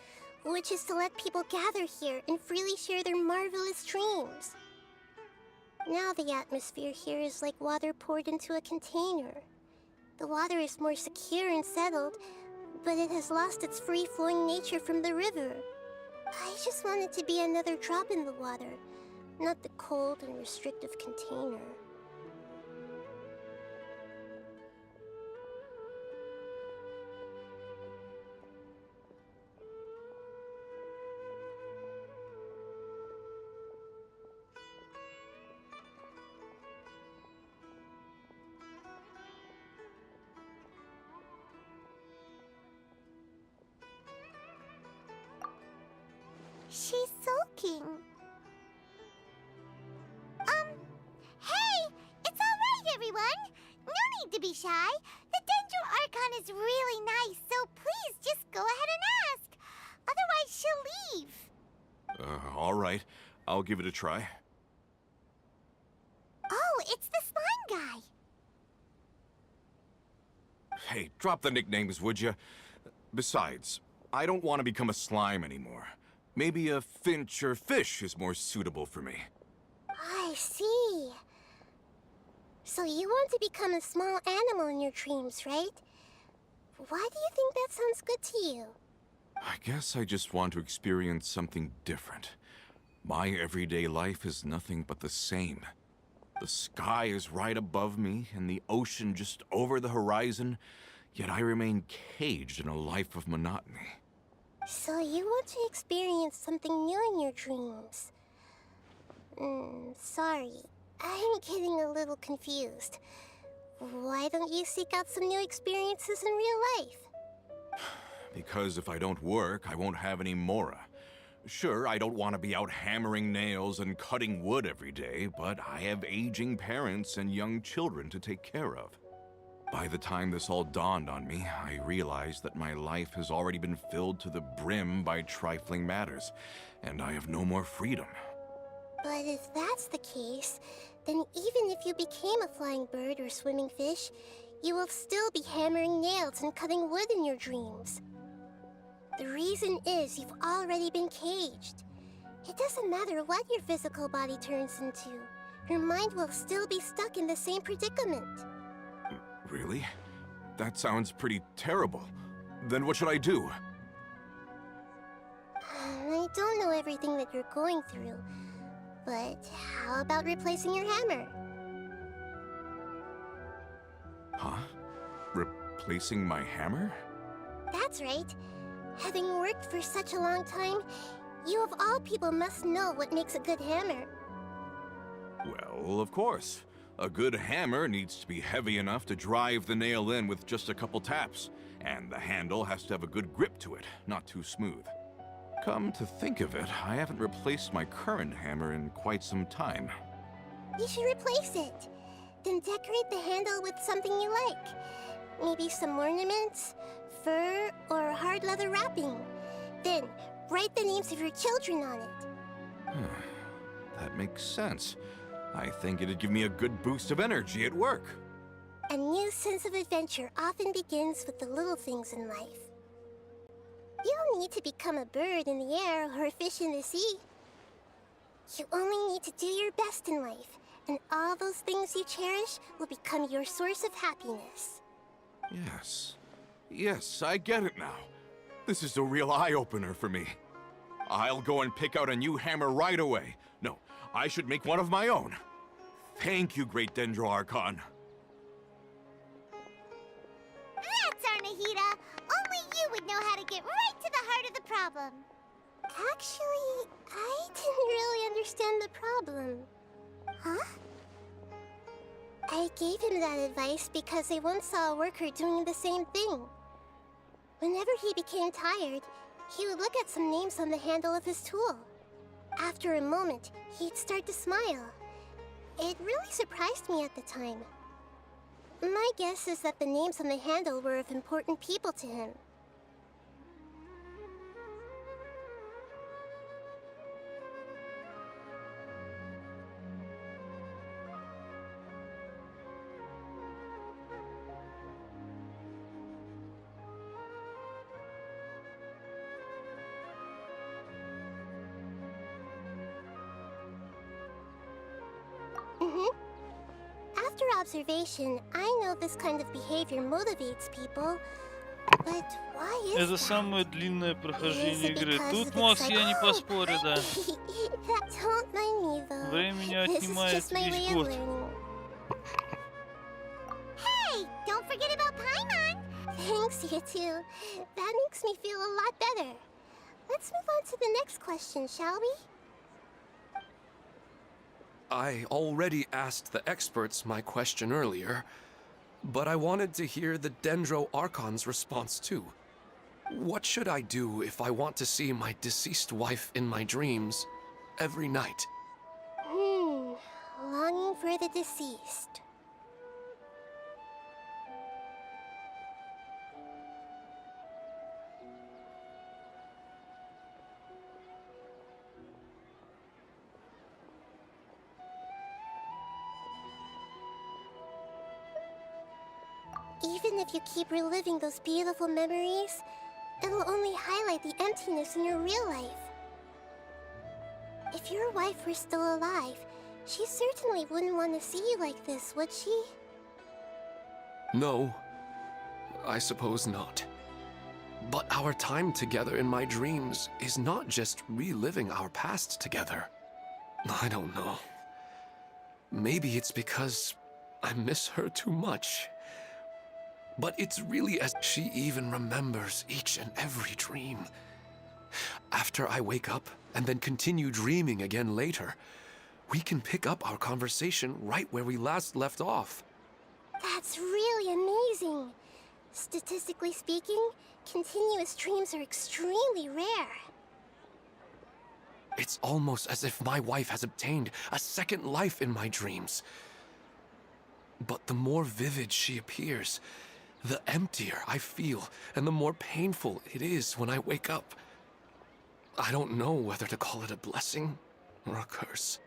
which is to let people gather here and freely share their marvelous dreams. Now the atmosphere here is like water poured into a container. The water is more secure and settled, but it has lost its free-flowing nature from the river. I just want it to be another drop in the water, not the cold and restrictive container. She's sulking. Hey! It's alright, everyone! No need to be shy. The Dendro Archon is really nice, so please just go ahead and ask. Otherwise, she'll leave. All right. I'll give it a try. Oh, it's the slime guy. Hey, drop the nicknames, would you? Besides, I don't want to become a slime anymore. Maybe a finch or fish is more suitable for me. I see. So you want to become a small animal in your dreams, right? Why do you think that sounds good to you? I guess I just want to experience something different. My everyday life is nothing but the same. The sky is right above me, and the ocean just over the horizon, yet I remain caged in a life of monotony. So you want to experience something new in your dreams? Sorry. I'm getting a little confused. Why don't you seek out some new experiences in real life? Because if I don't work, I won't have any mora. Sure, I don't want to be out hammering nails and cutting wood every day, but I have aging parents and young children to take care of. By the time this all dawned on me, I realized that my life has already been filled to the brim by trifling matters, and I have no more freedom. But if that's the case, then even if you became a flying bird or swimming fish, you will still be hammering nails and cutting wood in your dreams. The reason is you've already been caged. It doesn't matter what your physical body turns into. Your mind will still be stuck in the same predicament. Really? That sounds pretty terrible. Then what should I do? I don't know everything that you're going through, but how about replacing your hammer? Huh? Replacing my hammer? That's right. Having worked for such a long time, You of all people must know what makes a good hammer. Well, of course. A good hammer needs to be heavy enough to drive the nail in with just a couple taps, and the handle has to have a good grip to it, not too smooth. Come to think of it, I haven't replaced my current hammer in quite some time. You should replace it. Then decorate the handle with something you like. Maybe some ornaments, fur, or hard leather wrapping. Then, write the names of your children on it. That makes sense. I think it'd give me a good boost of energy at work. A new sense of adventure often begins with the little things in life. You don't need to become a bird in the air or a fish in the sea. You only need to do your best in life, and all those things you cherish will become your source of happiness. Yes, I get it now. This is a real eye-opener for me. I'll go and pick out a new hammer right away. No, I should make one of my own. Thank you, Great Dendro Archon. That's our Nahida. Only you would know how to get right to the heart of the problem. Actually, I didn't really understand the problem. Huh? I gave him that advice because I once saw a worker doing the same thing. Whenever he became tired, he would look at some names on the handle of his tool. After a moment, he'd start to smile. It really surprised me at the time. My guess is that the names on the handle were of important people to him. After observation, I know this kind of behavior motivates people, but why is Это самое длинное прохождение игры. Тут, Макс, я не поспорю, да. Времени отнимает весь год. Hey, don't forget about Paimon! Thanks, you two. That makes me feel a lot better. Let's move on to the next question, shall we? I already asked the experts my question earlier, but I wanted to hear the Dendro Archon's response too. What should I do if I want to see my deceased wife in my dreams every night? Longing for the deceased. Even if you keep reliving those beautiful memories, it'll only highlight the emptiness in your real life. If your wife were still alive, she certainly wouldn't want to see you like this, would she? No, I suppose not. But our time together in my dreams is not just reliving our past together. I don't know. Maybe it's because I miss her too much. But it's really as she even remembers each and every dream. After I wake up and then continue dreaming again later, we can pick up our conversation right where we last left off. That's really amazing. Statistically speaking, continuous dreams are extremely rare. It's almost as if my wife has obtained a second life in my dreams. But the more vivid she appears, the emptier I feel, and the more painful it is when I wake up. I don't know whether to call it a blessing or a curse.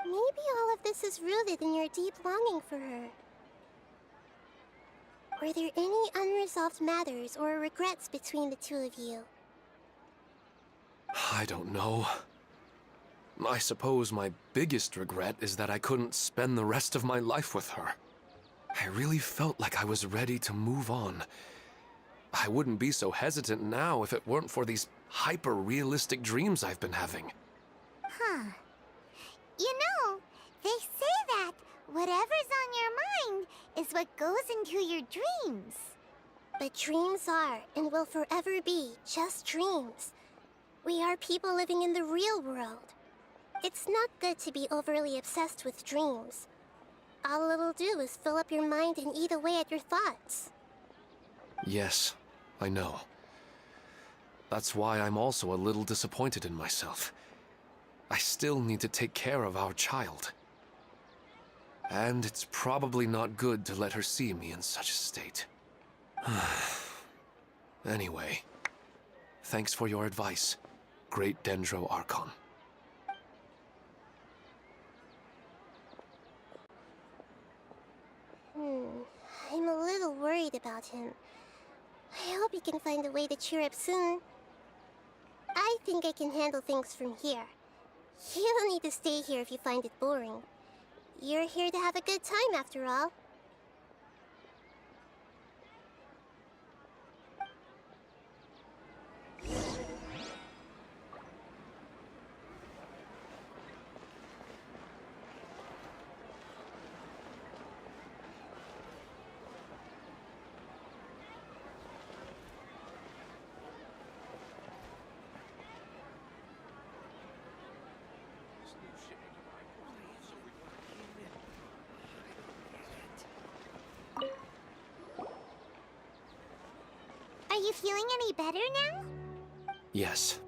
Maybe all of this is rooted in your deep longing for her. Were there any unresolved matters or regrets between the two of you? I don't know. I suppose my biggest regret is that I couldn't spend the rest of my life with her. I really felt like I was ready to move on. I wouldn't be so hesitant now if it weren't for these hyper-realistic dreams I've been having. Huh. You know, they say that whatever's on your mind is what goes into your dreams. But dreams are and will forever be just dreams. We are people living in the real world. It's not good to be overly obsessed with dreams. All it'll do is fill up your mind and eat away at your thoughts. Yes, I know. That's why I'm also a little disappointed in myself. I still need to take care of our child. And it's probably not good to let her see me in such a state. Anyway, thanks for your advice, Great Dendro Archon. I'm a little worried about him. I hope he can find a way to cheer up soon. I think I can handle things from here. You don't need to stay here if you find it boring. You're here to have a good time, after all. Are you feeling any better now? Yes.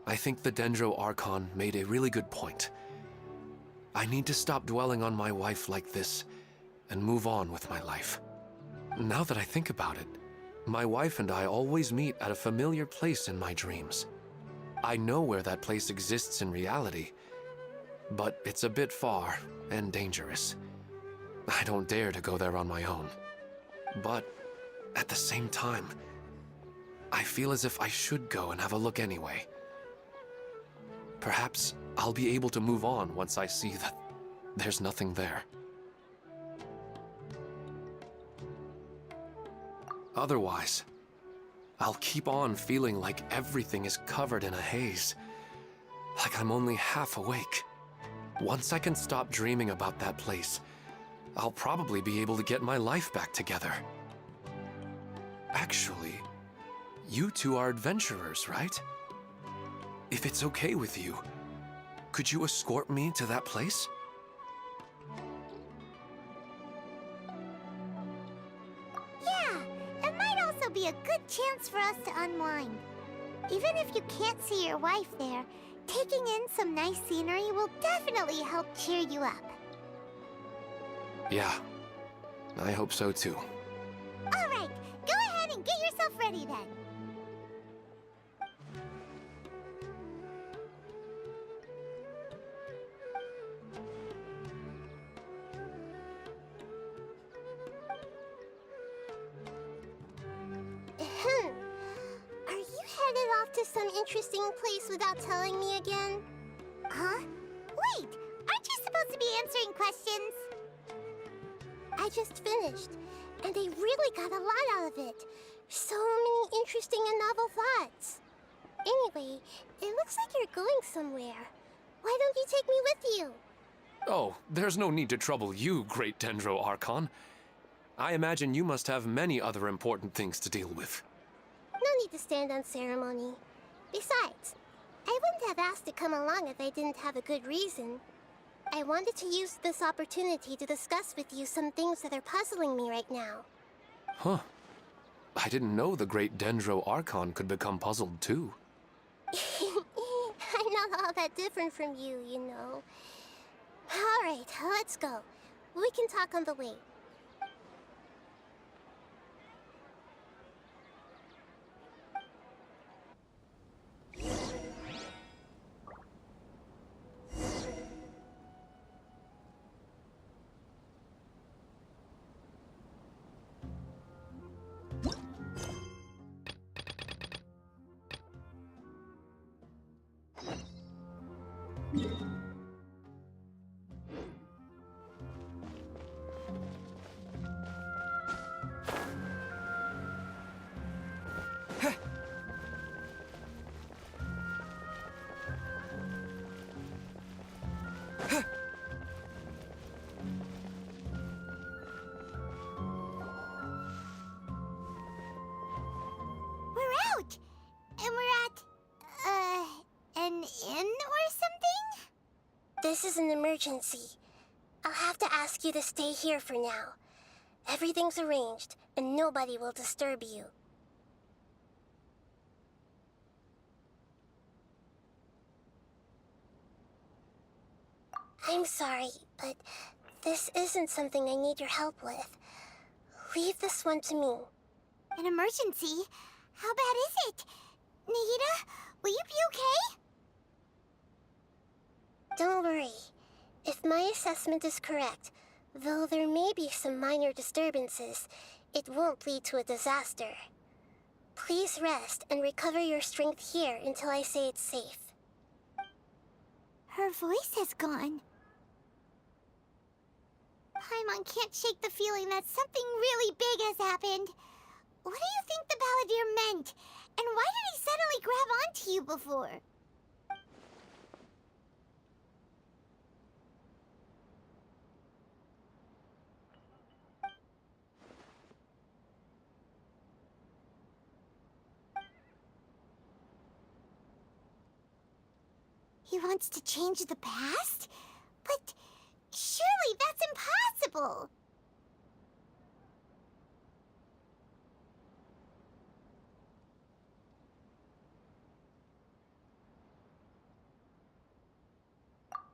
I think the Dendro Archon made a really good point. I need to stop dwelling on my wife like this and move on with my life. Now that I think about it, my wife and I always meet at a familiar place in my dreams. I know where that place exists in reality, but it's a bit far and dangerous. I don't dare to go there on my own. But at the same time, I feel as if I should go and have a look anyway. Perhaps I'll be able to move on once I see that there's nothing there. Otherwise, I'll keep on feeling like everything is covered in a haze, like I'm only half awake. Once I can stop dreaming about that place, I'll probably be able to get my life back together. Actually, you two are adventurers, right? If it's okay with you, could you escort me to that place? Yeah, it might also be a good chance for us to unwind. Even if you can't see your wife there, taking in some nice scenery will definitely help cheer you up. Yeah, I hope so too. All right, go ahead and get yourself ready then. Are you headed off to some interesting place without telling me again? Huh? Wait, aren't you supposed to be answering questions? I just finished, and I really got a lot out of it. So many interesting and novel thoughts. Anyway, it looks like you're going somewhere. Why don't you take me with you? Oh, there's no need to trouble you, Great Dendro Archon. I imagine you must have many other important things to deal with. No need to stand on ceremony. Besides, I wouldn't have asked to come along if I didn't have a good reason. I wanted to use this opportunity to discuss with you some things that are puzzling me right now. Huh. I didn't know the Great Dendro Archon could become puzzled too. I'm not all that different from you, you know. All right, let's go. We can talk on the way. This is an emergency. I'll have to ask you to stay here for now. Everything's arranged, and nobody will disturb you. I'm sorry, but this isn't something I need your help with. Leave this one to me. An emergency? How bad is it? Nahida, will you be okay? Don't worry. If my assessment is correct, though there may be some minor disturbances, it won't lead to a disaster. Please rest and recover your strength here until I say it's safe. Her voice has gone. Paimon can't shake the feeling that something really big has happened. What do you think the Balladeer meant? And why did he suddenly grab onto you before? He wants to change the past? But surely that's impossible!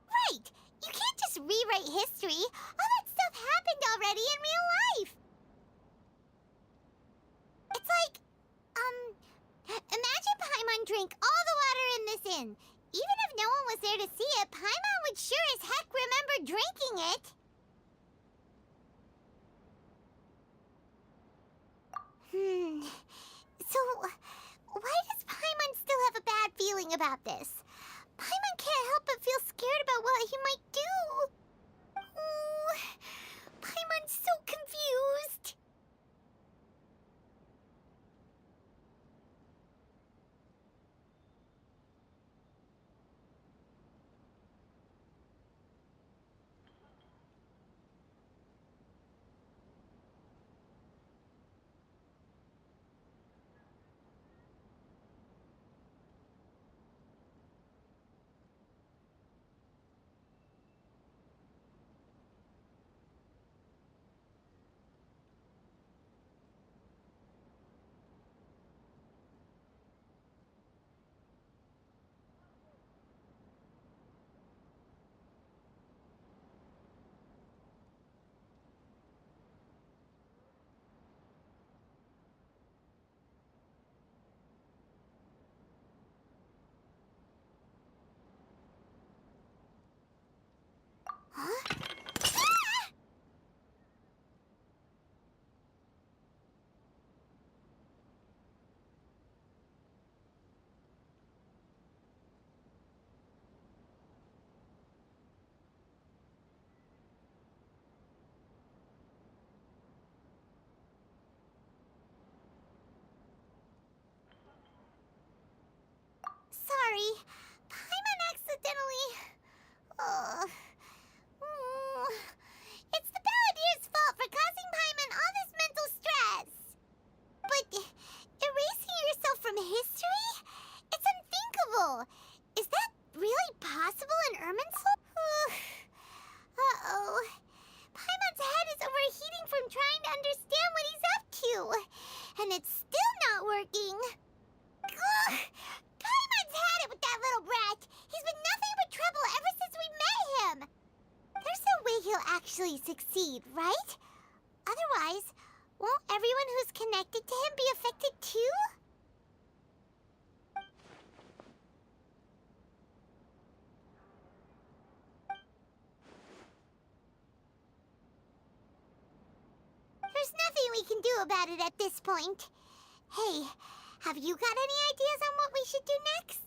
Right! You can't just rewrite history! All that stuff happened already in real life! It's like, imagine Paimon drank all the water in this inn. Even if no one was there to see it, Paimon would sure as heck remember drinking it. So, why does Paimon still have a bad feeling about this? Paimon can't help but feel scared about what he might do. Oh, Paimon's so confused. Huh? Ah! Sorry, Paimon accidentally... It's the Balladeer's fault for causing Paimon all this mental stress. But erasing yourself from history? It's unthinkable. Is that really possible in Irminsul? Uh-oh. Paimon's head is overheating from trying to understand what he's up to. And it's still not working. Ugh. Paimon's had it with that little brat. He's been nothing but trouble ever since we met him. There's no way he'll actually succeed, right? Otherwise, won't everyone who's connected to him be affected too? There's nothing we can do about it at this point. Hey, have you got any ideas on what we should do next?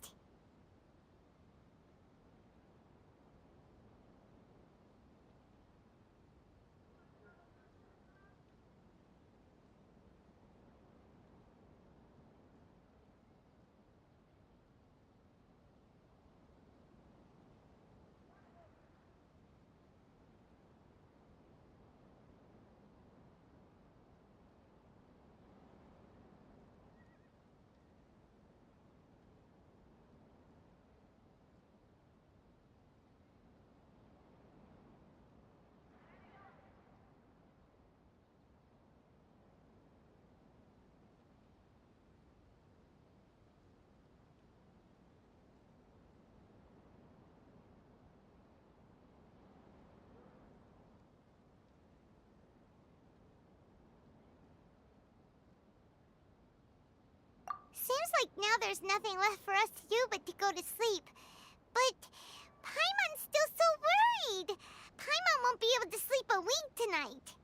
like now there's nothing left for us to do but to go to sleep. But Paimon's still so worried. Paimon won't be able to sleep a wink tonight.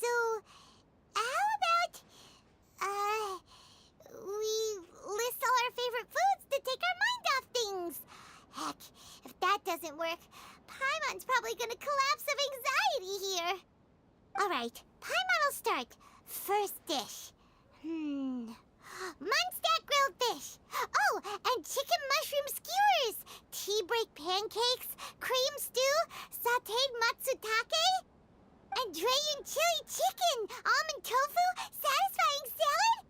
So, how about, we list all our favorite foods to take our mind off things? Heck, if that doesn't work, Paimon's probably gonna collapse of anxiety here. Alright, Paimon will start. First dish. Munstack grilled fish. Oh, and chicken mushroom skewers. Tea break pancakes, cream stew, sauteed matsutake. And Dragon chili chicken, almond tofu, satisfying salad?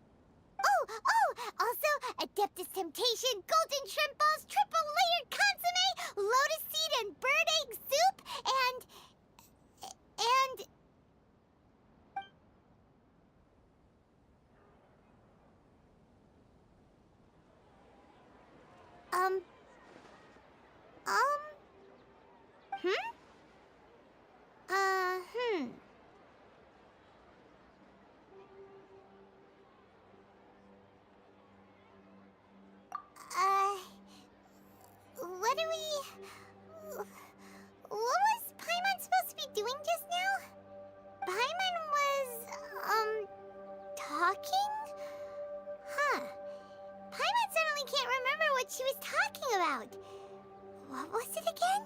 Also Adeptus Temptation, golden shrimp balls, triple layered consomme, lotus seed and bird egg soup, and what was Paimon supposed to be doing just now? Paimon was, talking? Huh. Paimon suddenly can't remember what she was talking about. What was it again?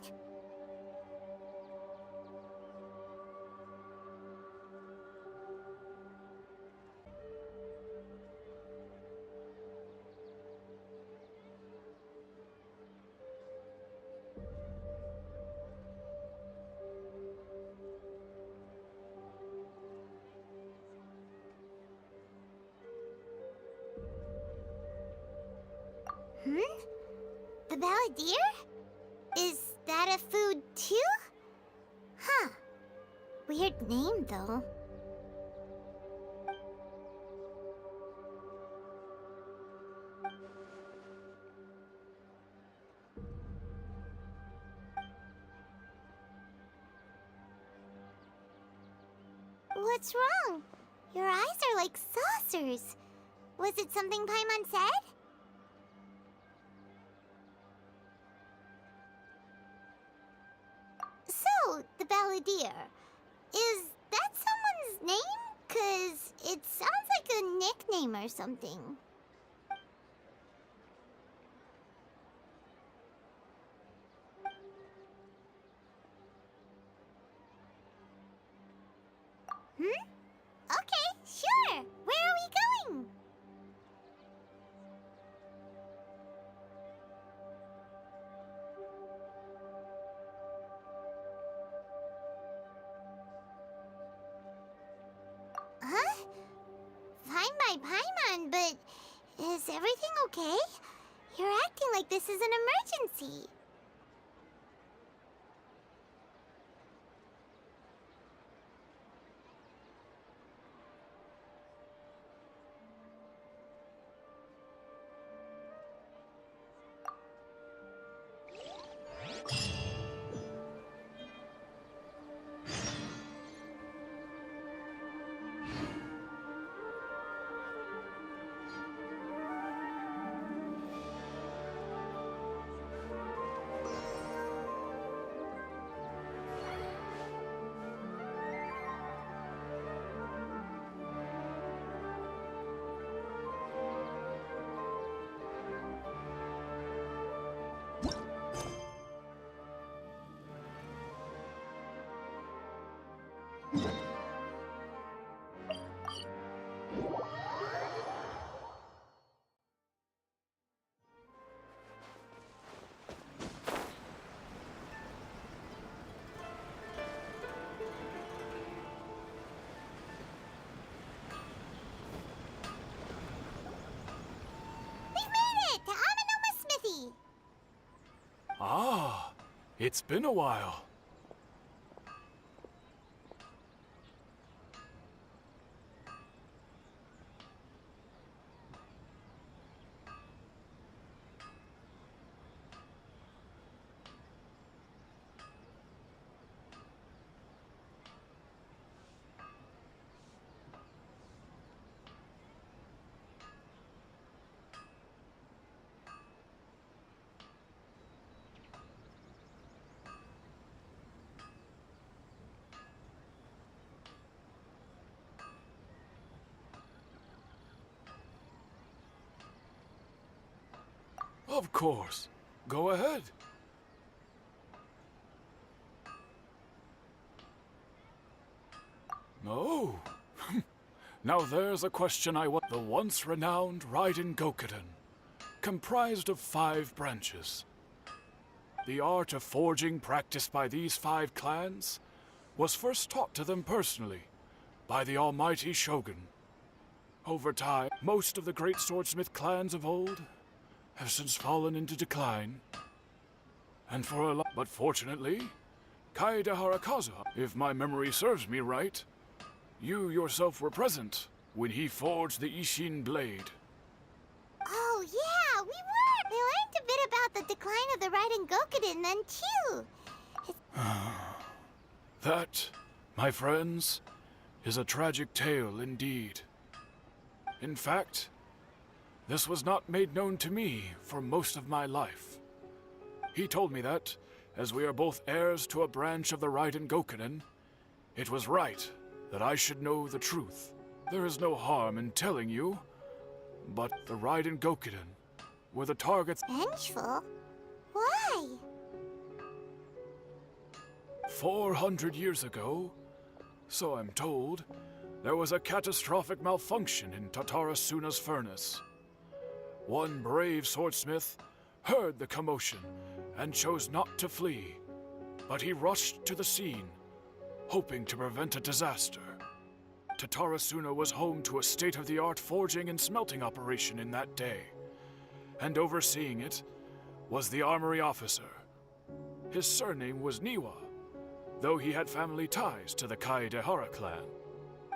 The Balladeer? Is that a food too? Huh. Weird name, though. What's wrong? Your eyes are like saucers. Was it something Paimon said? So, the Balladeer. Is that someone's name? 'Cause it sounds like a nickname or something. Okay, sure. Where are we going? Huh? Fine by Paimon, but is everything okay? You're acting like this is an emergency. Ah, it's been a while. Of course. Go ahead. No. Now there's a question I want. The once renowned Raiden Gokuden, comprised of 5 branches. The art of forging practiced by these 5 clans was first taught to them personally by the almighty Shogun. Over time, most of the great swordsmith clans of old have since fallen into decline. And but fortunately, Kaede Harakaza, if my memory serves me right, you yourself were present when he forged the Ishin blade. Oh yeah, we were! We learned a bit about the decline of the Raiden Gokuden then too. That, my friends, is a tragic tale indeed. In fact, this was not made known to me for most of my life. He told me that, as we are both heirs to a branch of the Raiden Gokuden, it was right that I should know the truth. There is no harm in telling you, but the Raiden Gokuden were the targets. Vengeful? Why? 400 years ago, so I'm told, there was a catastrophic malfunction in Tatarasuna's furnace. One brave swordsmith heard the commotion and chose not to flee, but he rushed to the scene, hoping to prevent a disaster. Tatarasuna was home to a state-of-the-art forging and smelting operation in that day, and overseeing it was the armory officer. His surname was Niwa, though he had family ties to the Kaedehara clan.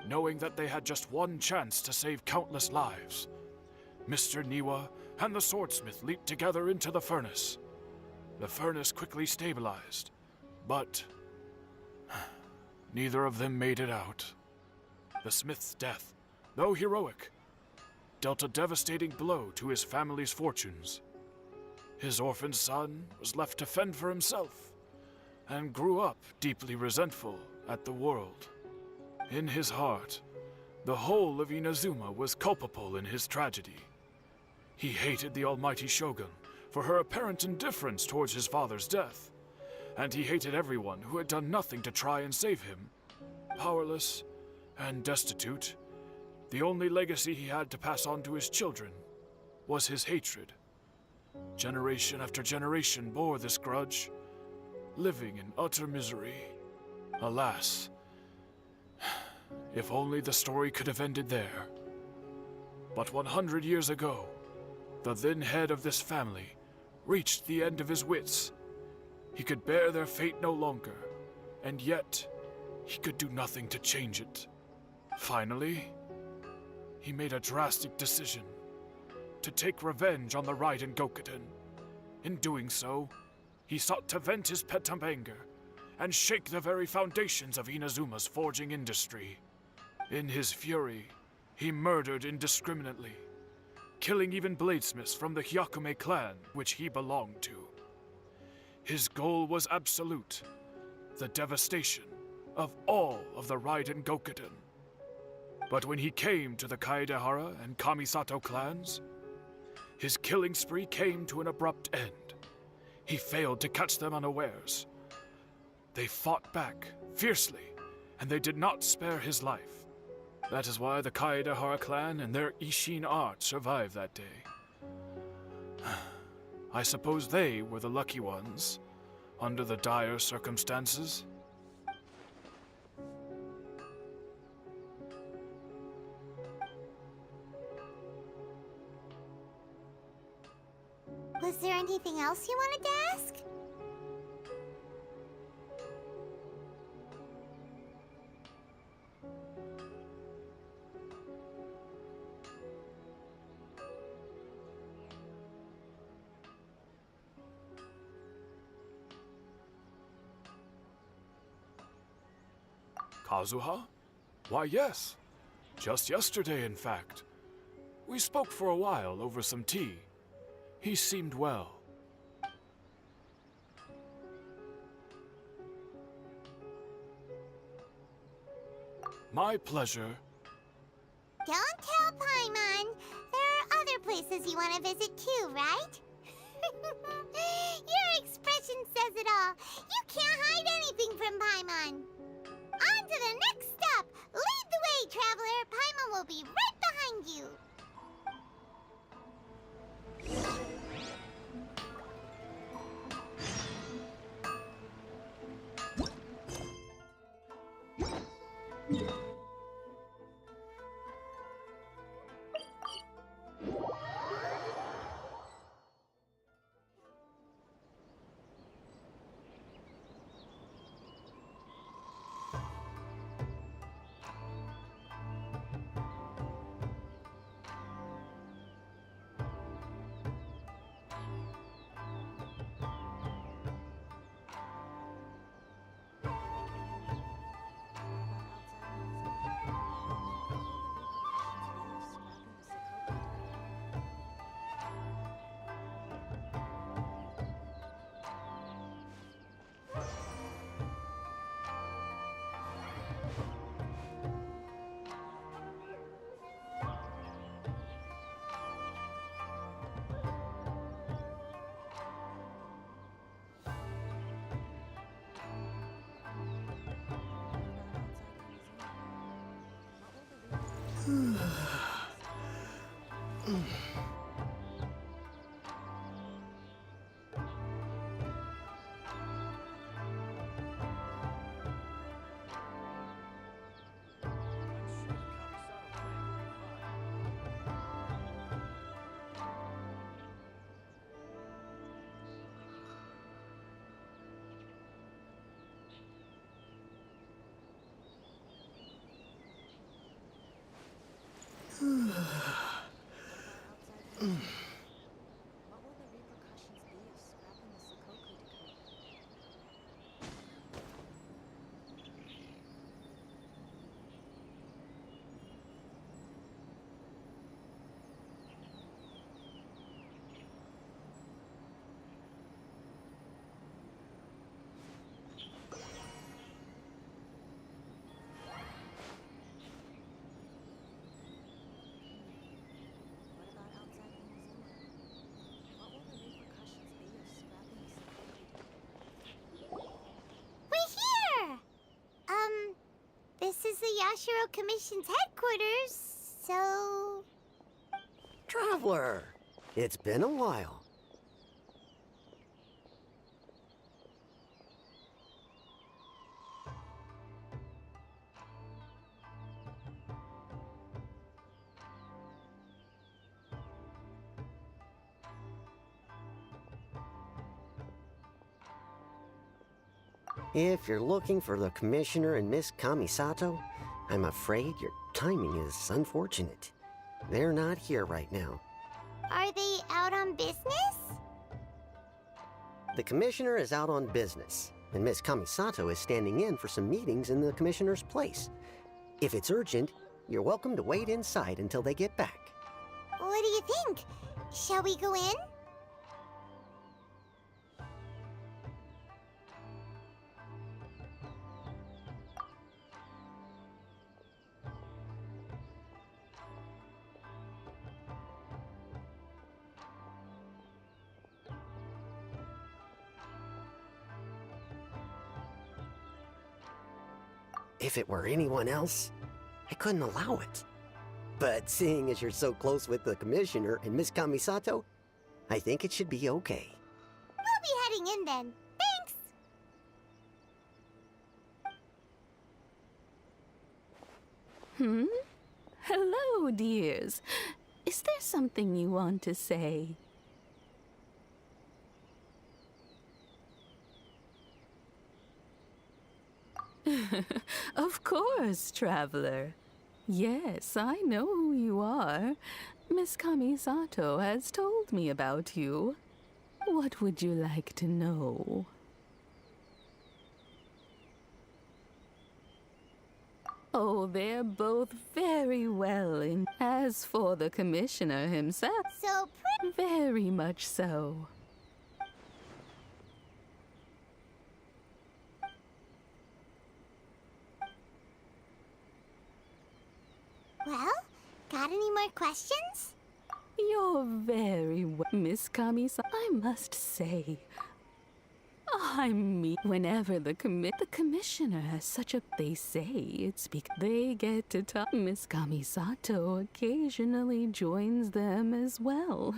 Knowing that they had just one chance to save countless lives, Mr. Niwa and the swordsmith leaped together into the furnace. The furnace quickly stabilized, but neither of them made it out. The smith's death, though heroic, dealt a devastating blow to his family's fortunes. His orphaned son was left to fend for himself, and grew up deeply resentful at the world. In his heart, the whole of Inazuma was culpable in his tragedy. He hated the almighty Shogun for her apparent indifference towards his father's death, and he hated everyone who had done nothing to try and save him. Powerless and destitute, the only legacy he had to pass on to his children was his hatred. Generation after generation bore this grudge, living in utter misery. Alas, if only the story could have ended there. But 100 years ago, the then head of this family reached the end of his wits. He could bear their fate no longer, and yet he could do nothing to change it. Finally, he made a drastic decision to take revenge on the Raiden Gokuden. In doing so, he sought to vent his pent anger and shake the very foundations of Inazuma's forging industry. In his fury, he murdered indiscriminately, killing even bladesmiths from the Hyakume clan which he belonged to. His goal was absolute, the devastation of all of the Raiden Gokuden. But when he came to the Kaedehara and Kamisato clans, his killing spree came to an abrupt end. He failed to catch them unawares. They fought back fiercely, and they did not spare his life. That is why the Kaedahara clan and their Ishin art survived that day. I suppose they were the lucky ones, under the dire circumstances. Was there anything else you wanted to ask? Kazuha? Why, yes. Just yesterday, in fact. We spoke for a while over some tea. He seemed well. My pleasure. Don't tell Paimon. There are other places you want to visit too, right? Your expression says it all. You can't hide anything from Paimon. On to the next stop. Lead the way, traveler. Paimon will be right behind you. This is the Yashiro Commission's headquarters, so... Traveler, it's been a while. If you're looking for the Commissioner and Miss Kamisato, I'm afraid your timing is unfortunate. They're not here right now. Are they out on business? The Commissioner is out on business, and Miss Kamisato is standing in for some meetings in the Commissioner's place. If it's urgent, you're welcome to wait inside until they get back. What do you think? Shall we go in? If it were anyone else, I couldn't allow it. But seeing as you're so close with the Commissioner and Miss Kamisato, I think it should be okay. We'll be heading in then. Thanks! Hello, dears. Is there something you want to say? Of course, traveler. Yes, I know who you are. Miss Kamisato has told me about you. What would you like to know? Oh, they're both very well in. As for the Commissioner himself, so very much so. Well, got any more questions? You're very Miss Kamisa. I must say, I mean, whenever the Commissioner has such a... They say it's because they get to talk. Miss Kamisato occasionally joins them as well.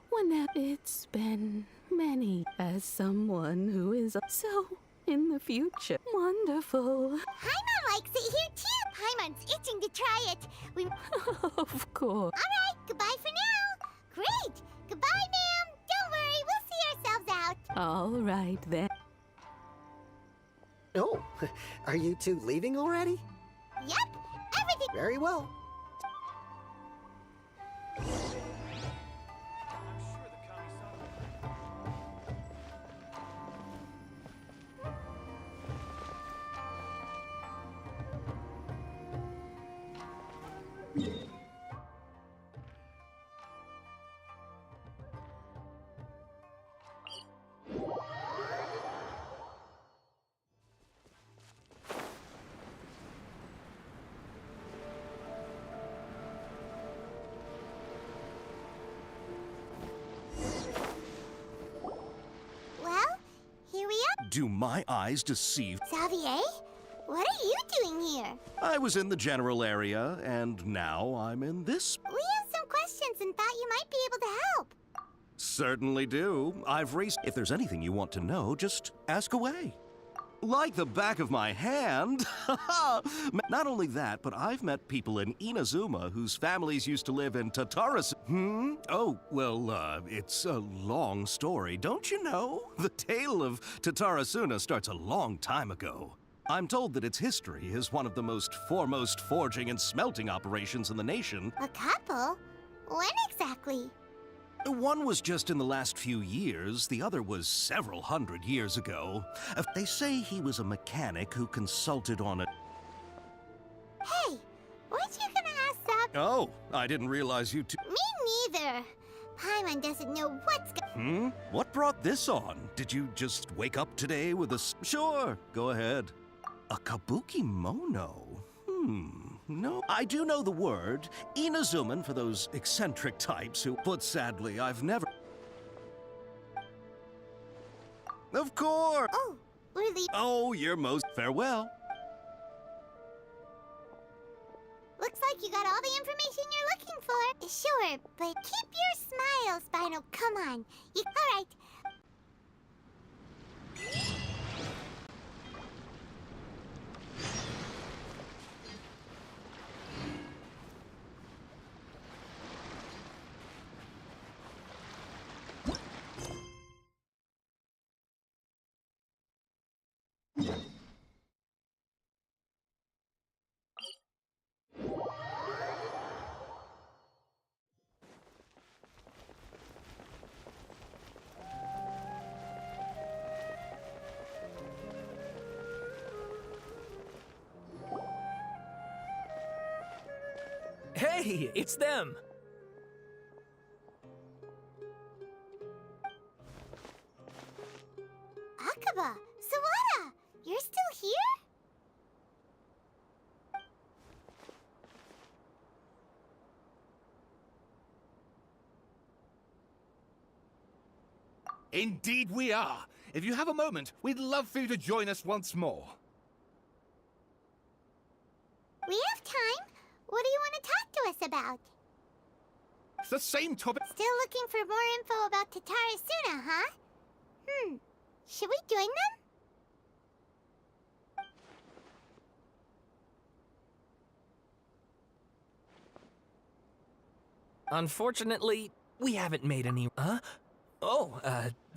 Whenever it's been many, as someone who is so in the future. Wonderful. Paimon likes it here too. Paimon's itching to try it. Of course. All right, goodbye for now. Great. Goodbye, ma'am. Don't worry, we'll see ourselves out. All right then. Oh, are you two leaving already? Yep, everything. Very well. Do my eyes deceive? Xavier, what are you doing here? I was in the general area, and now I'm in this. We have some questions and thought you might be able to help. Certainly do. I've raced. If there's anything you want to know, just ask away. Like the back of my hand. Not only that, but I've met people in Inazuma whose families used to live in Tatarasu. Oh, well, it's a long story, don't you know? The tale of Tatarasuna starts a long time ago. I'm told that its history is one of the most foremost forging and smelting operations in the nation. A couple? When exactly? One was just in the last few years, the other was several hundred years ago. They say he was a mechanic who consulted on it. Hey, weren't you gonna ask that? Oh, I didn't realize you two... Me neither. Paimon doesn't know what's What brought this on? Did you just wake up today with a... Sure, go ahead. A kabuki mono? No, I do know the word. Inazuman for those eccentric types who, but sadly, I've never... Of course! Oh, we're leaving. Oh, you're most... Farewell. Looks like you got all the information you're looking for. Sure, but keep your smile, Spino. Come on. All right. Hey, it's them! Akaba, Sawada, you're still here? Indeed we are. If you have a moment, we'd love for you to join us once more. We have time. to us about? It's the same topic. Still looking for more info about Tatarasuna, huh? Should we join them? Unfortunately, we haven't made any. Huh? Oh,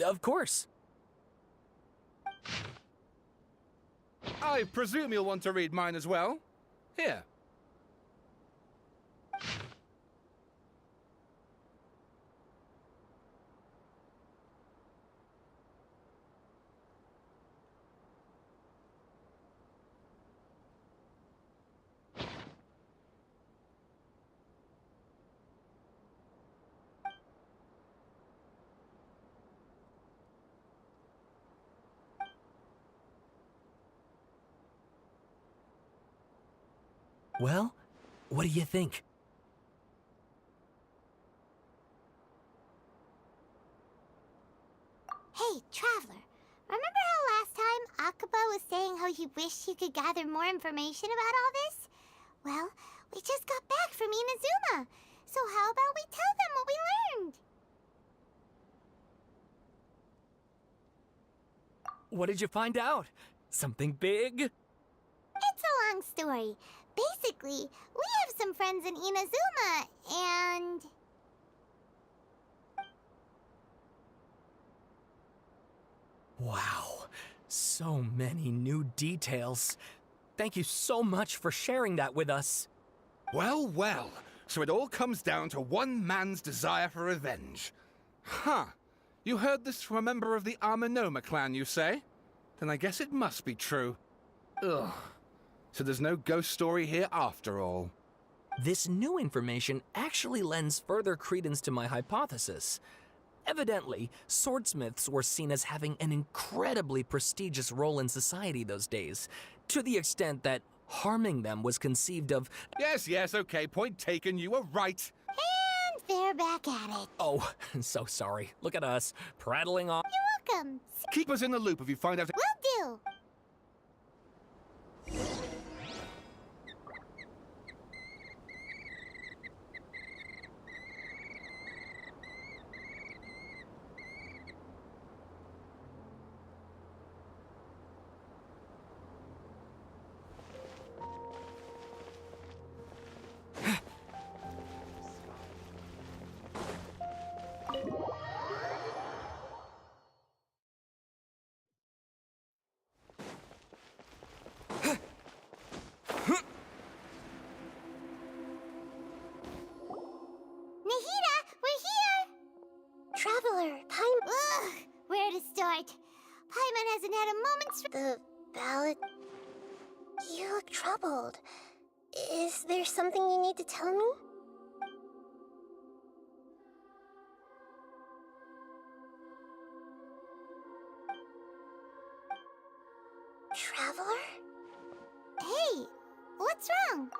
of course. I presume you'll want to read mine as well. Here. Well, what do you think? Hey, Traveler. Remember how last time Akaba was saying how he wished he could gather more information about all this? Well, we just got back from Inazuma. So how about we tell them what we learned? What did you find out? Something big? It's a long story. Basically, we have some friends in Inazuma, and... Wow, so many new details. Thank you so much for sharing that with us. Well, well. So it all comes down to one man's desire for revenge. Huh. You heard this from a member of the Armanoma clan, you say? Then I guess it must be true. Ugh. So there's no ghost story here after all. This new information actually lends further credence to my hypothesis. Evidently, swordsmiths were seen as having an incredibly prestigious role in society those days, to the extent that harming them was conceived of... Yes, okay, point taken, you were right. And they're back at it. Oh, so sorry. Look at us, prattling off... You're welcome. Keep us in the loop if you find out... Will do. Traveler, Ugh, where to start? Paimon hasn't had a moment's... The ballad... You look troubled. Is there something you need to tell me? Traveler? Hey, what's wrong?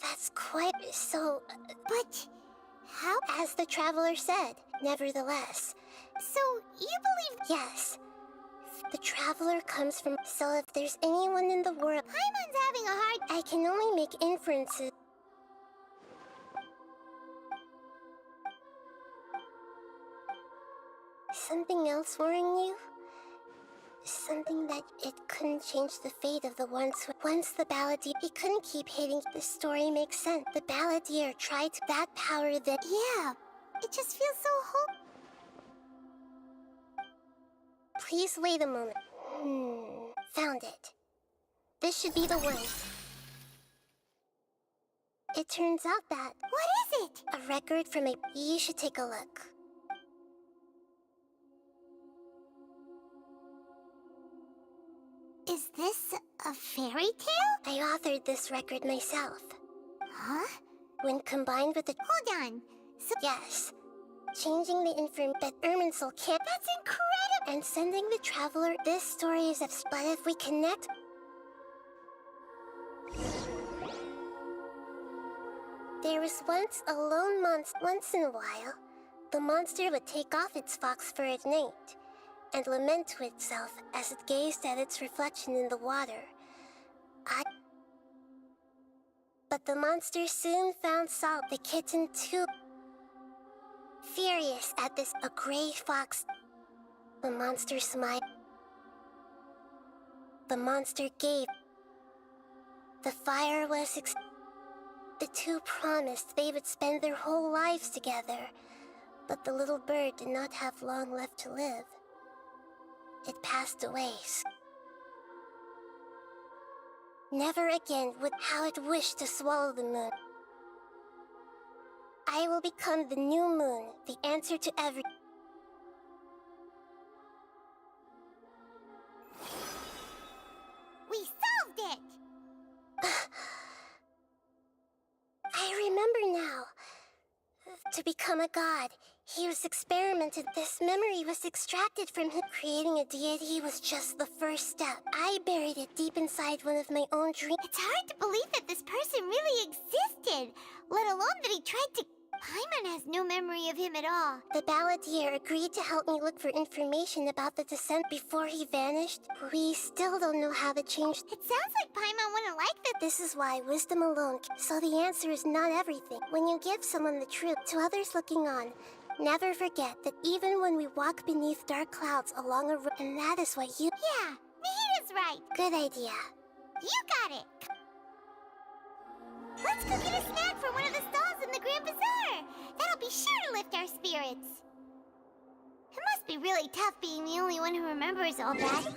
That's quite so... But how? As the Traveler said, nevertheless. So, you believe... Yes. The Traveler comes from... So if there's anyone in the world... Paimon's having a hard... I can only make inferences. Something else worrying you? Something that it couldn't change the fate of the once the Balladeer... He couldn't keep hating. The story makes sense. The Balladeer tried to... That power that... Yeah, it just feels so hope... Please wait a moment. Found it. This should be the one. It turns out that... What is it? A record from a... You should take a look. Is this a fairy tale? I authored this record myself. Huh? When combined with the... Hold on. So... Yes. Changing the information, but Irminsul can't... That's incredible! And sending the Traveler... This story is... But if we connect... There was once a lone monster. Once in a while, the monster would take off its fox fur at night and lament to itself as it gazed at its reflection in the water. But the monster soon found Salt, the kitten, too. Furious at this, a gray fox. The monster smiled. The monster gave. The fire was The two promised they would spend their whole lives together, but the little bird did not have long left to live. It passed away. Never again would how it wished to swallow the moon. I will become the new moon, the answer to every... We solved it! I remember now. To become a god, he was experimented. This memory was extracted from him. Creating a deity was just the first step. I buried it deep inside one of my own dreams. It's hard to believe that this person really existed, let alone that he tried to... Paimon has no memory of him at all. The balladeer agreed to help me look for information about the descent before he vanished. We still don't know how to change... It sounds like Paimon wouldn't like that. This is why wisdom alone... So the answer is not everything. When you give someone the truth to others looking on, never forget that even when we walk beneath dark clouds along a road... And that is what you... Yeah, Nahita's right. Good idea. You got it. Let's go get a snack from one of the stalls in the Grand Bazaar. That'll be sure to lift our spirits. It must be really tough being the only one who remembers all that.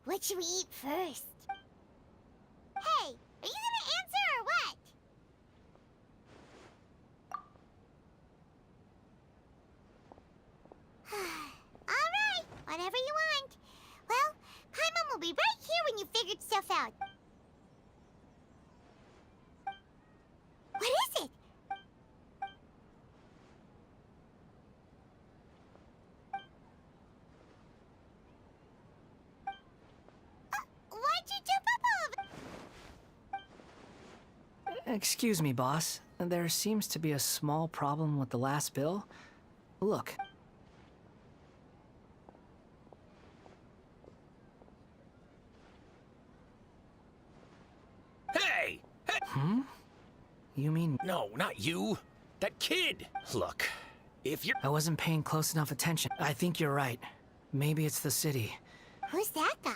What should we eat first? Hey, are you gonna answer or what? Alright, whatever you want. Well, Paimon will be right here when you figured stuff out. What is it? Why'd you Excuse me, boss. There seems to be a small problem with the last bill. Look. Hey! Hey! Hmm? You mean... No, not you. That kid. Look, if you're... I wasn't paying close enough attention. I think you're right. Maybe it's the city. Who's that guy?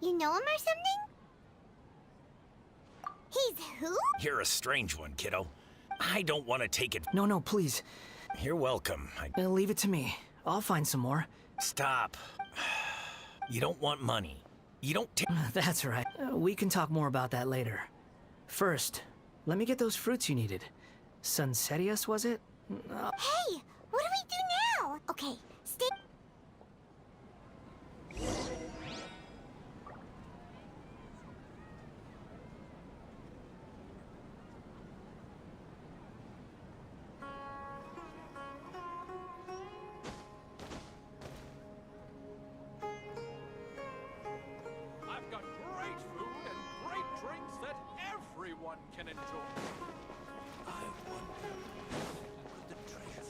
You know him or something? He's who? You're a strange one, kiddo. I don't want to take it. No, please. You're welcome. Leave it to me. I'll find some more. Stop. You don't want money. You don't take... That's right. We can talk more about that later. First, let me get those fruits you needed. Sunsetius, was it? Hey! What do we do now? Okay, stay... I've got great food and great drinks that everyone can enjoy. I wonder, could the treasure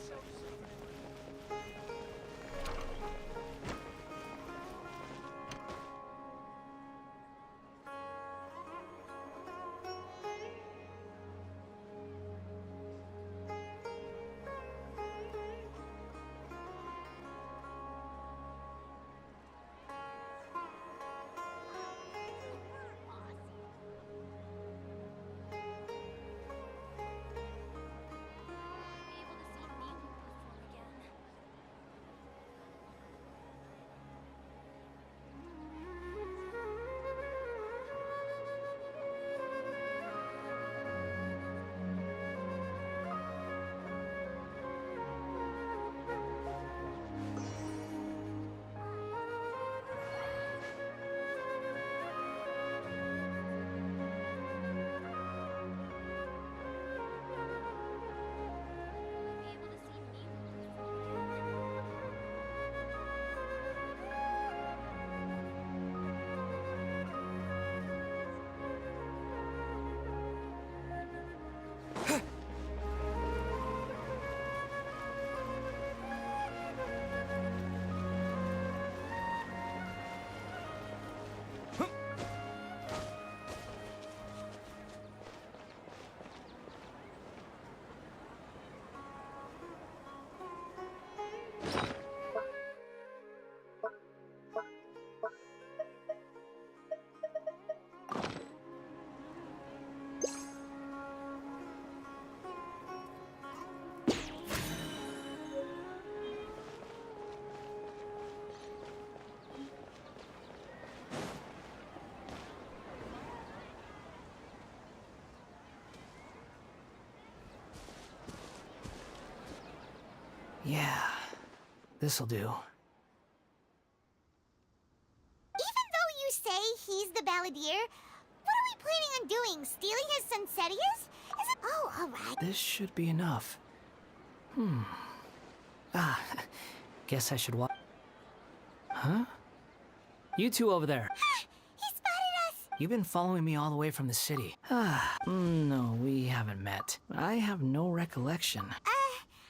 Yeah, this'll do. Even though you say he's the balladeer, what are we planning on doing? Stealing his Sunsetius? Is it... Oh, alright. This should be enough. Guess I should walk. Huh? You two over there. He spotted us! You've been following me all the way from the city. No, we haven't met. I have no recollection.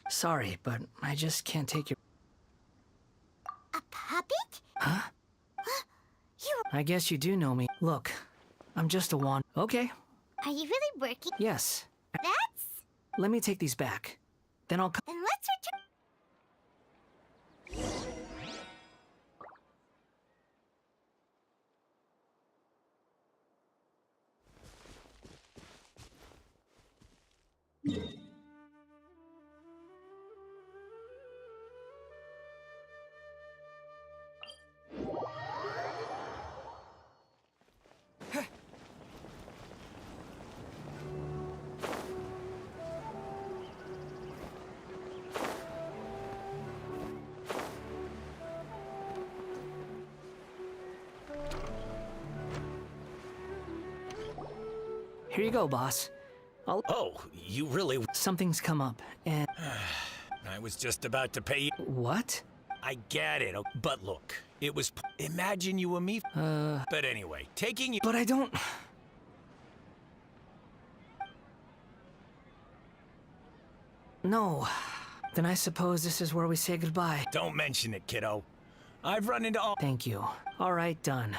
Sorry, but I just can't take your... A puppet? Huh? I guess you do know me. Look, I'm just a wand. Okay. Are you really working? Yes. That's... Let me take these back. Then I'll come... Then let's return... Here you go, boss. Oh, you really... Something's come up, and... I was just about to pay you... What? I get it, but look, it was... Imagine you and me... But anyway, taking you... But I don't... No. Then I suppose this is where we say goodbye. Don't mention it, kiddo. I've run into all— Thank you. All right, done.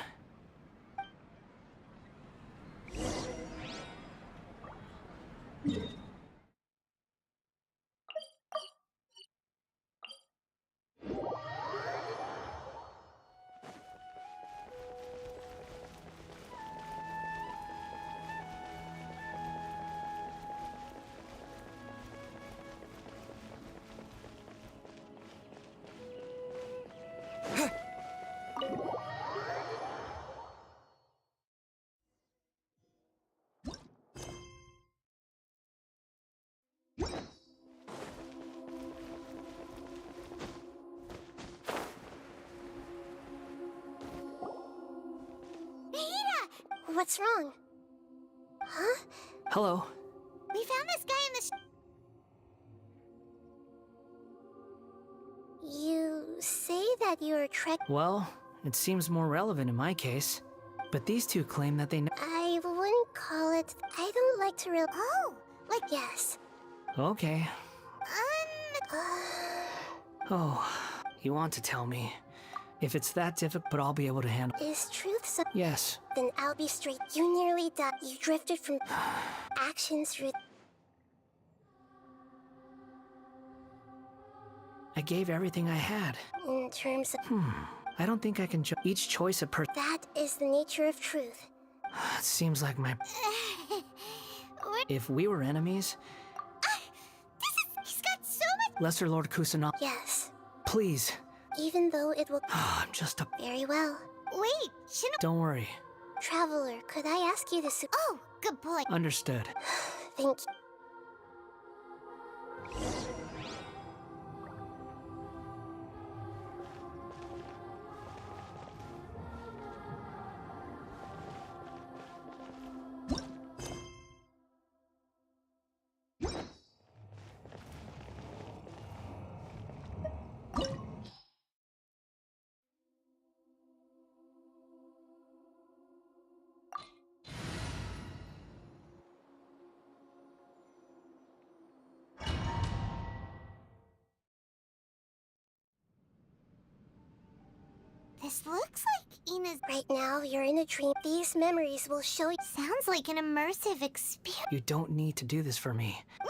What's wrong? Huh? Hello. We found this guy in the You say that you're a Trek— Well, it seems more relevant in my case. But these two claim that they know— I wouldn't call it— I don't like to real— Oh! Like, yes. Okay. Oh, you want to tell me. If it's that difficult, but I'll be able to handle— Is truth so— Yes. Then I'll be straight. You nearly died. You drifted from actions through— I gave everything I had. In terms of— I don't think I can each choice a That is the nature of truth. It seems like my— If we were enemies— He's got so much— Lesser Lord Kusanagi— Yes. Please. Even though it will— I'm just a— Very well. Wait, shouldn't— Don't worry. Traveler, could I ask you to— Oh, good point. Understood. Thank you. This looks like Ina's— Right now, you're in a dream. These memories will show you— Sounds like an immersive experience. You don't need to do this for me. We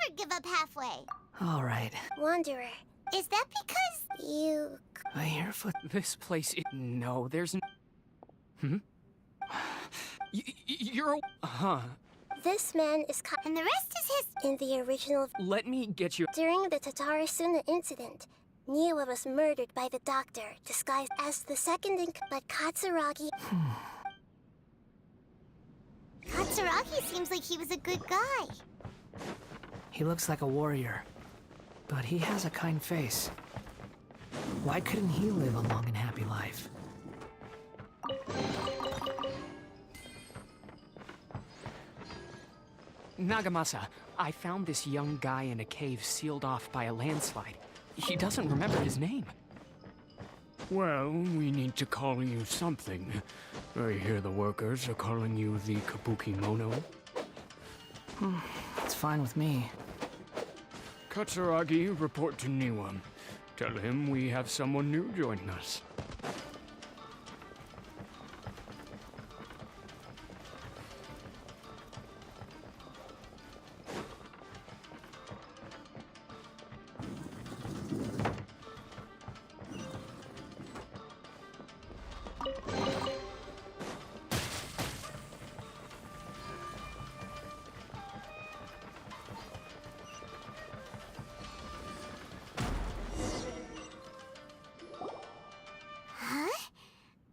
never give up halfway. All right. Wanderer. Is that because— You— I hear foot— This place is— No, there's You're Huh. This man is— And the rest is his— In the original— Let me get you— During the Tatarasuna incident, Niwa was murdered by the doctor, disguised as the second in— But Katsuragi— Katsuragi seems like he was a good guy. He looks like a warrior. But he has a kind face. Why couldn't he live a long and happy life? Nagamasa, I found this young guy in a cave sealed off by a landslide. He doesn't remember his name. Well, we need to call you something. I hear the workers are calling you the Kabuki Mono. It's fine with me. Katsuragi, report to Niwa. Tell him we have someone new joining us.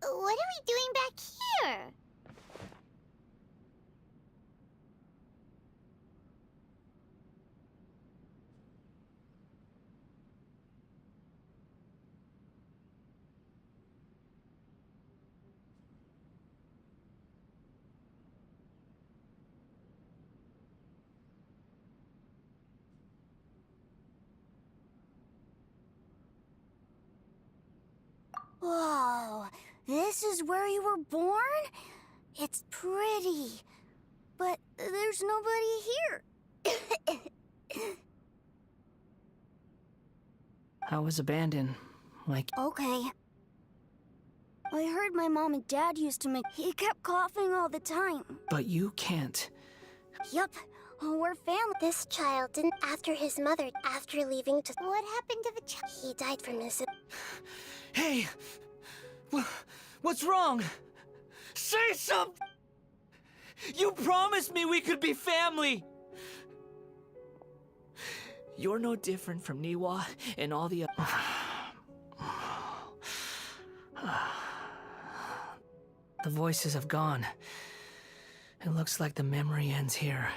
What are we doing back here? Whoa, this is where you were born? It's pretty, but there's nobody here. I was abandoned, like... Okay. I heard my mom and dad used to make... He kept coughing all the time. But you can't. Yup. We're family. This child didn't after his mother, after leaving to... What happened to the child? He died from his... Hey! What's wrong? Say something! You promised me we could be family! You're no different from Niwa and all the other... The voices have gone. It looks like the memory ends here.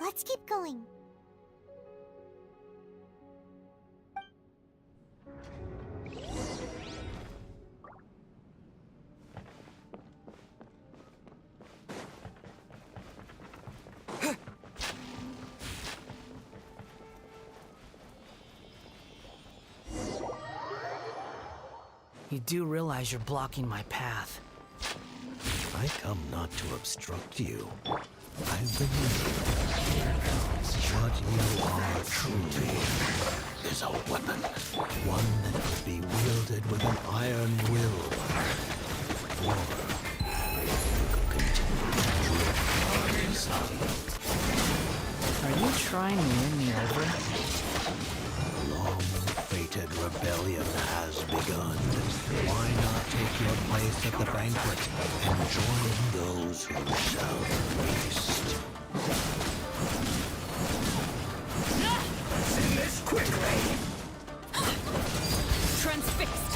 Let's keep going. You do realize you're blocking my path. I come not to obstruct you. I've been here. What you are truly is a weapon. One that could be wielded with an iron will. Or you could continue to drift inside. Are you trying to win me over? Long-fated rebellion has begun. Why not take your place at the banquet and join those who shall feast? See this quickly! Transfixed!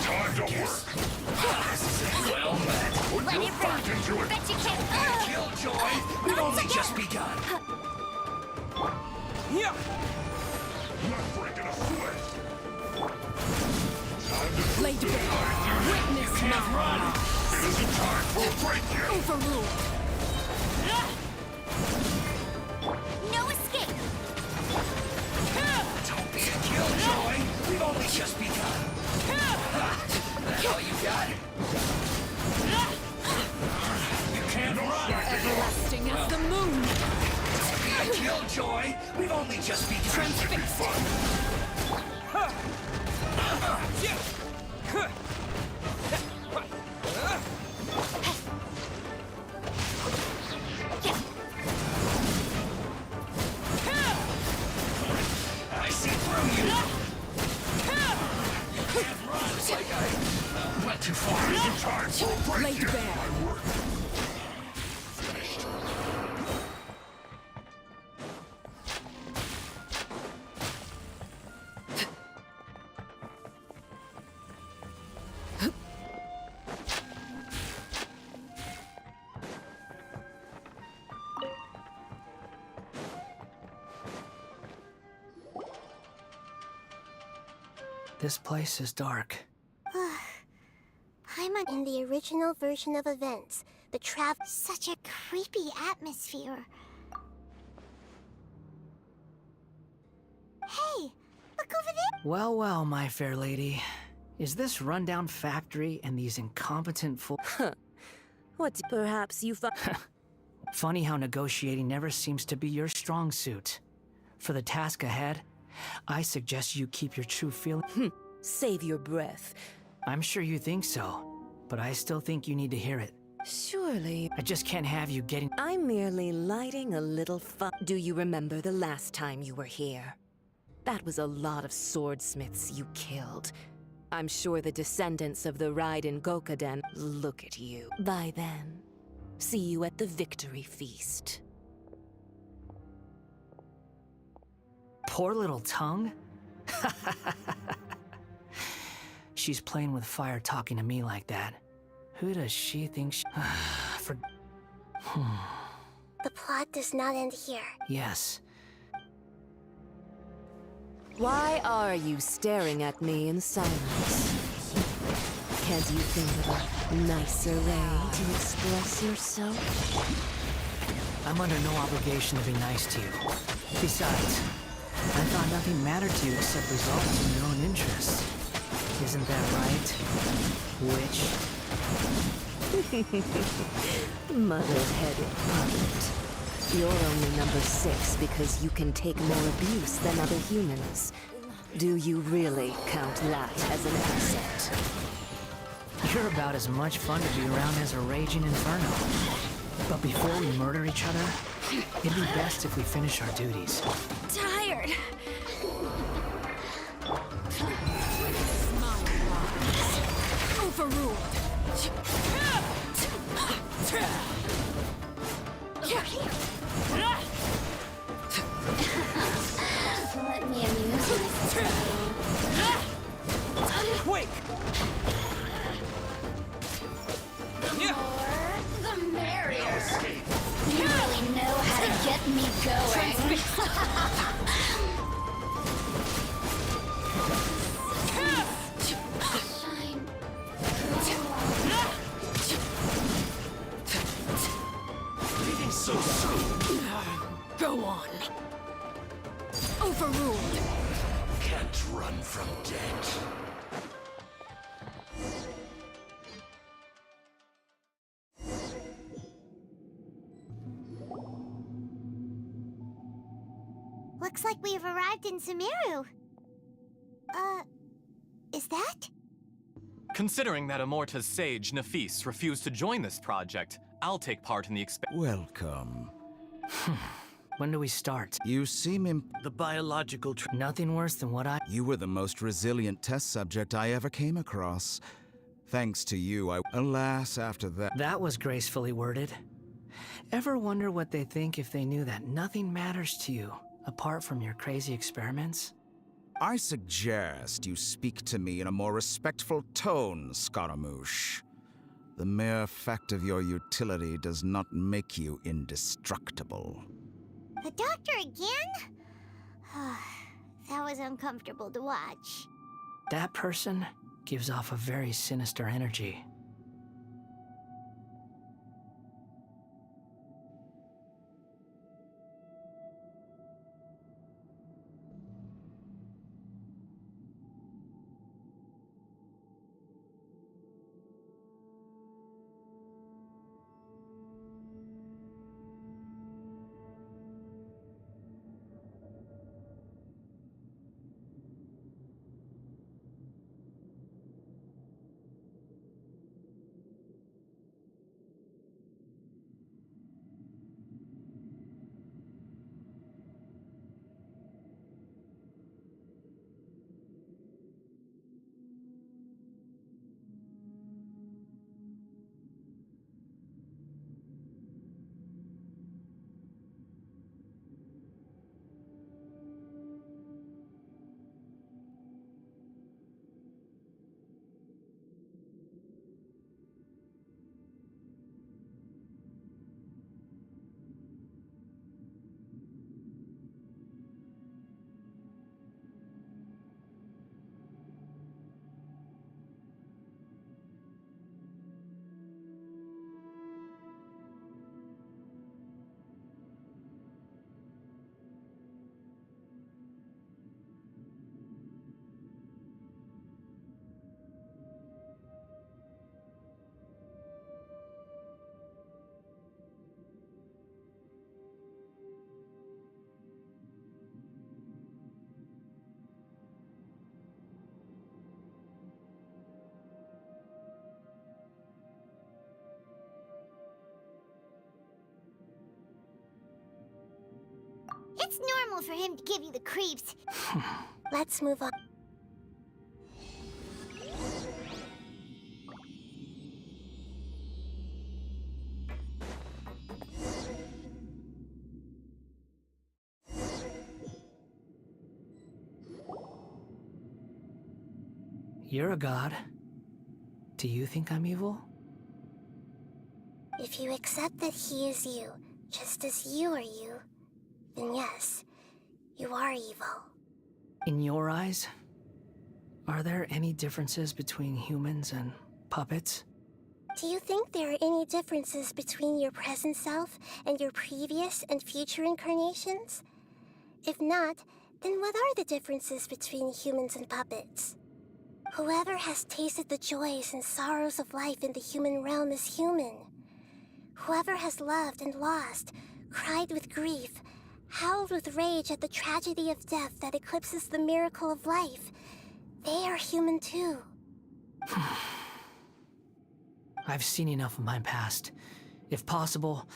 Time to work! Well met! Put your back into it! Bet you can't... Killjoy! We've only just begun! Yeah! Not breaking a sweat! Time to Blade Bear! Witness can't run! now! It isn't time for break-in! Overruled! No escape! Don't be a killjoy! We've only just begun! That's all you got? You can't run! Everlasting as the moon! Don't be a killjoy! We've only just begun! Transfixed! I see through you! Can't run! It's like I went too far. Isn't time for a break Blade Bear! This place is dark. In the original version of events, the Such a creepy atmosphere. Hey, look over there! Well, well, my fair lady. Is this rundown factory and these incompetent What, perhaps you Funny how negotiating never seems to be your strong suit. For the task ahead, I suggest you keep your true feeling. Save your breath. I'm sure you think so, but I still think you need to hear it. Surely. I just can't have you getting... I'm merely lighting a little fun. Do you remember the last time you were here? That was a lot of swordsmiths you killed. I'm sure the descendants of the Raiden Gokaden look at you. By then, see you at the victory feast. Poor little tongue? She's playing with fire talking to me like that. Who does she think she... The plot does not end here. Yes. Why are you staring at me in silence? Can't you think of a nicer way to express yourself? I'm under no obligation to be nice to you. Besides, I thought nothing mattered to you except results in your own interests. Isn't that right? Witch? Mother-headed puppet. You're only number 6 because you can take more abuse than other humans. Do you really count that as an asset? You're about as much fun to be around as a raging inferno. But before we murder each other, it'd be best if we finish our duties. Tired. Overruled. Let me amuse myself. Wait! The merrier. You really know how to get me going. Leaving so soon. Go on. Overruled. Can't run from death. Looks like we've arrived in Sumeru. Is that? Considering that Amorta's sage, Nafis, refused to join this project, I'll take part in the Welcome. When do we start? You seem The biological Nothing worse than what I... You were the most resilient test subject I ever came across. Thanks to you, Alas, after that... That was gracefully worded. Ever wonder what they'd think if they knew that nothing matters to you, apart from your crazy experiments? I suggest you speak to me in a more respectful tone, Scaramouche. The mere fact of your utility does not make you indestructible. The doctor again? That was uncomfortable to watch. That person gives off a very sinister energy. It's normal for him to give you the creeps. Let's move on. You're a god. Do you think I'm evil? If you accept that he is you, just as you are you, then yes, you are evil. In your eyes, are there any differences between humans and puppets? Do you think there are any differences between your present self and your previous and future incarnations? If not, then what are the differences between humans and puppets? Whoever has tasted the joys and sorrows of life in the human realm is human. Whoever has loved and lost, cried with grief, howled with rage at the tragedy of death that eclipses the miracle of life, they are human too. I've seen enough of my past. If possible,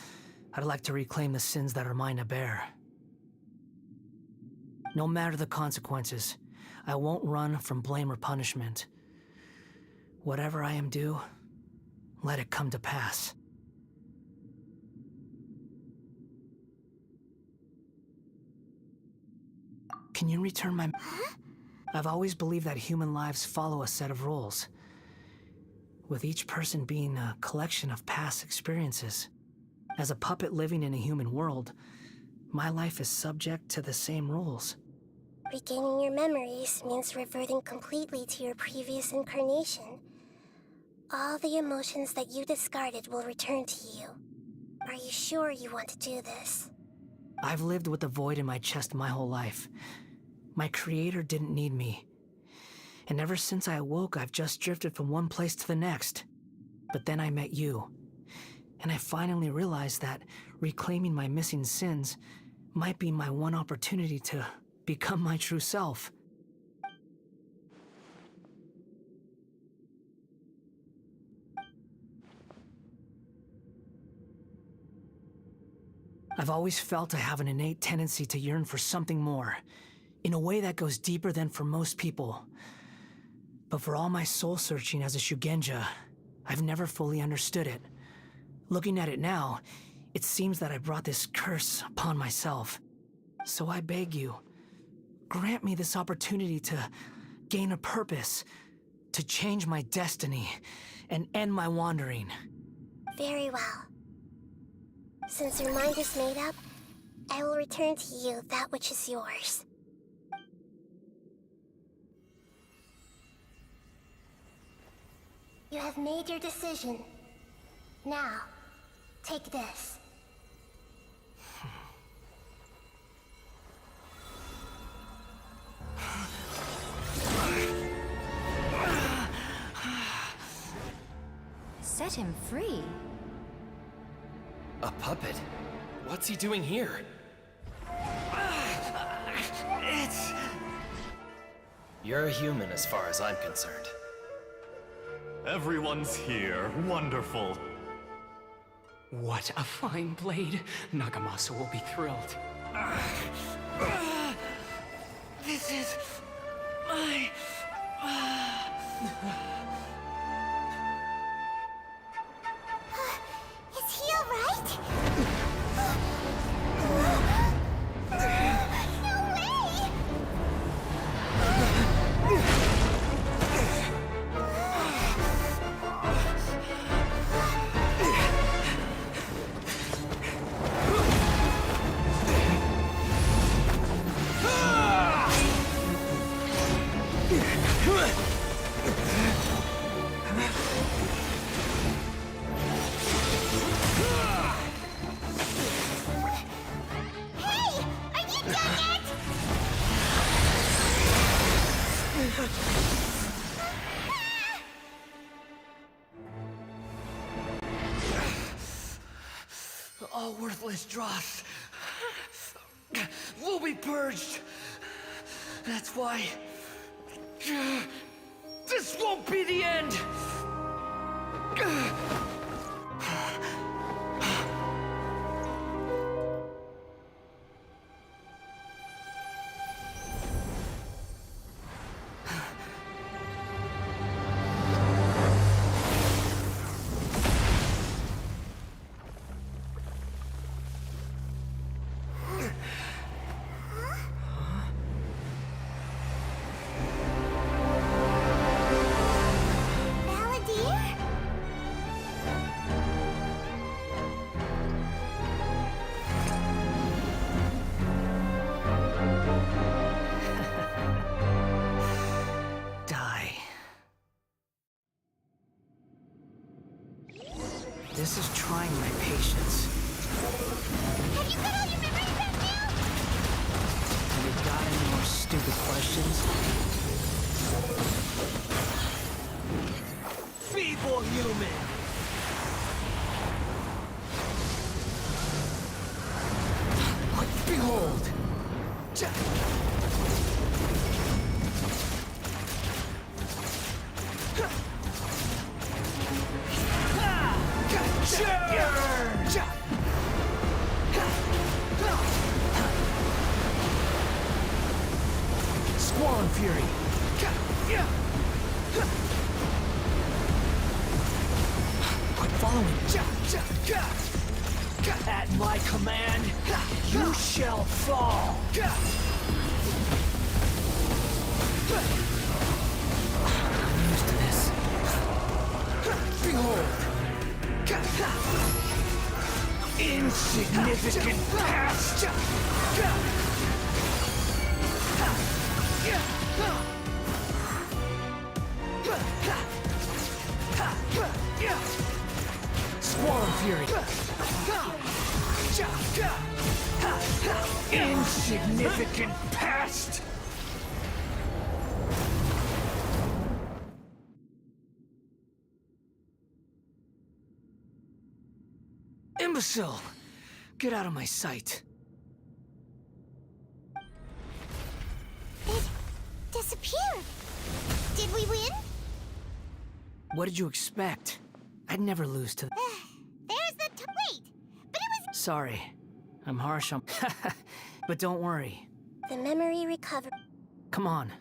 I'd like to reclaim the sins that are mine to bear. No matter the consequences, I won't run from blame or punishment. Whatever I am due, let it come to pass. Can you return my... I've always believed that human lives follow a set of rules, with each person being a collection of past experiences. As a puppet living in a human world, my life is subject to the same rules. Regaining your memories means reverting completely to your previous incarnation. All the emotions that you discarded will return to you. Are you sure you want to do this? I've lived with the void in my chest my whole life. My creator didn't need me. And ever since I awoke, I've just drifted from one place to the next. But then I met you. And I finally realized that reclaiming my missing sins might be my one opportunity to become my true self. I've always felt I have an innate tendency to yearn for something more, in a way that goes deeper than for most people. But for all my soul-searching as a Shugenja, I've never fully understood it. Looking at it now, it seems that I brought this curse upon myself. So I beg you, grant me this opportunity to gain a purpose, to change my destiny, and end my wandering. Very well. Since your mind is made up, I will return to you that which is yours. You have made your decision. Now, take this. Set him free? A puppet? What's he doing here? You're a human as far as I'm concerned. Everyone's here. Wonderful. What a fine blade. Nagamasa will be thrilled. This is my... Is he alright? No way! All worthless dross will be purged. That's why this won't be the end. This is trying my patience. Have you got all your memories back now? You got any more stupid questions? human! Behold! Squall and Fury! I'm following. At my command, you shall fall! I'm used to this. Behold! Insignificant past! Squall and Fury! Insignificant past! Imbecile! Get out of my sight. It disappeared. Did we win? What did you expect? I'd never lose to... There's the wait! But it was... Sorry. I'm harsh on... But don't worry. The memory recovered. Come on.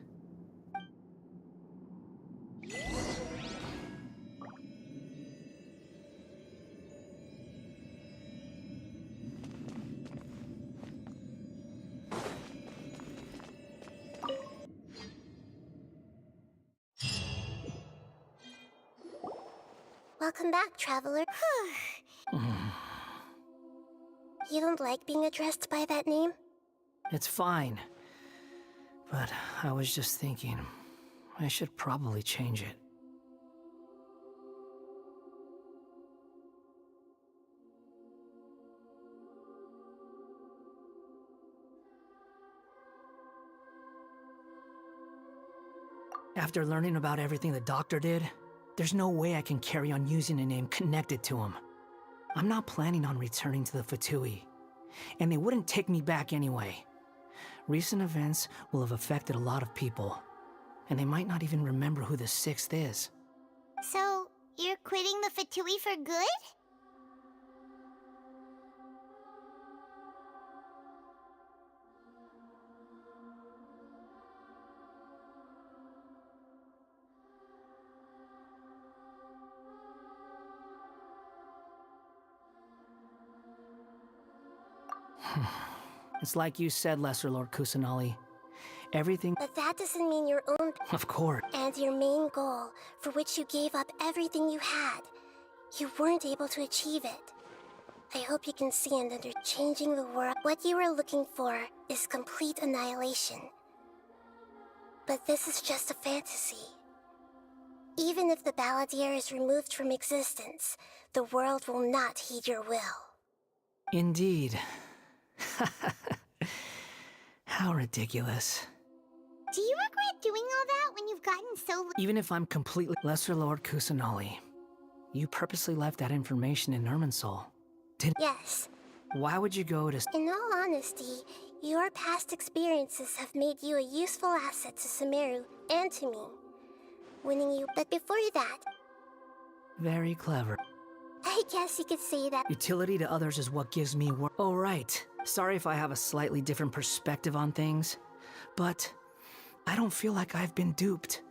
Welcome back, traveler. You don't like being addressed by that name? It's fine. But I was just thinking, I should probably change it. After learning about everything the doctor did, there's no way I can carry on using a name connected to him. I'm not planning on returning to the ⁴ and they wouldn't take me back anyway. Recent events will have affected a lot of people, and they might not even remember who the 6th is. So, you're quitting the ⁴ for good? It's like you said, Lesser Lord Kusanali. Everything... But that doesn't mean your own... Of course. And your main goal, for which you gave up everything you had. You weren't able to achieve it. I hope you can see and under changing the world. What you were looking for is complete annihilation. But this is just a fantasy. Even if the Balladeer is removed from existence, the world will not heed your will. Indeed. How ridiculous. Do you regret doing all that when you've gotten so... Even if I'm completely... Lesser Lord Kusanali, you purposely left that information in Irminsul. Yes. Why would you go to... In all honesty, your past experiences have made you a useful asset to Sumeru and to me. Winning you... But before that... Very clever. I guess you could say that... Utility to others is what gives me work. Oh, right. Sorry if I have a slightly different perspective on things, but I don't feel like I've been duped.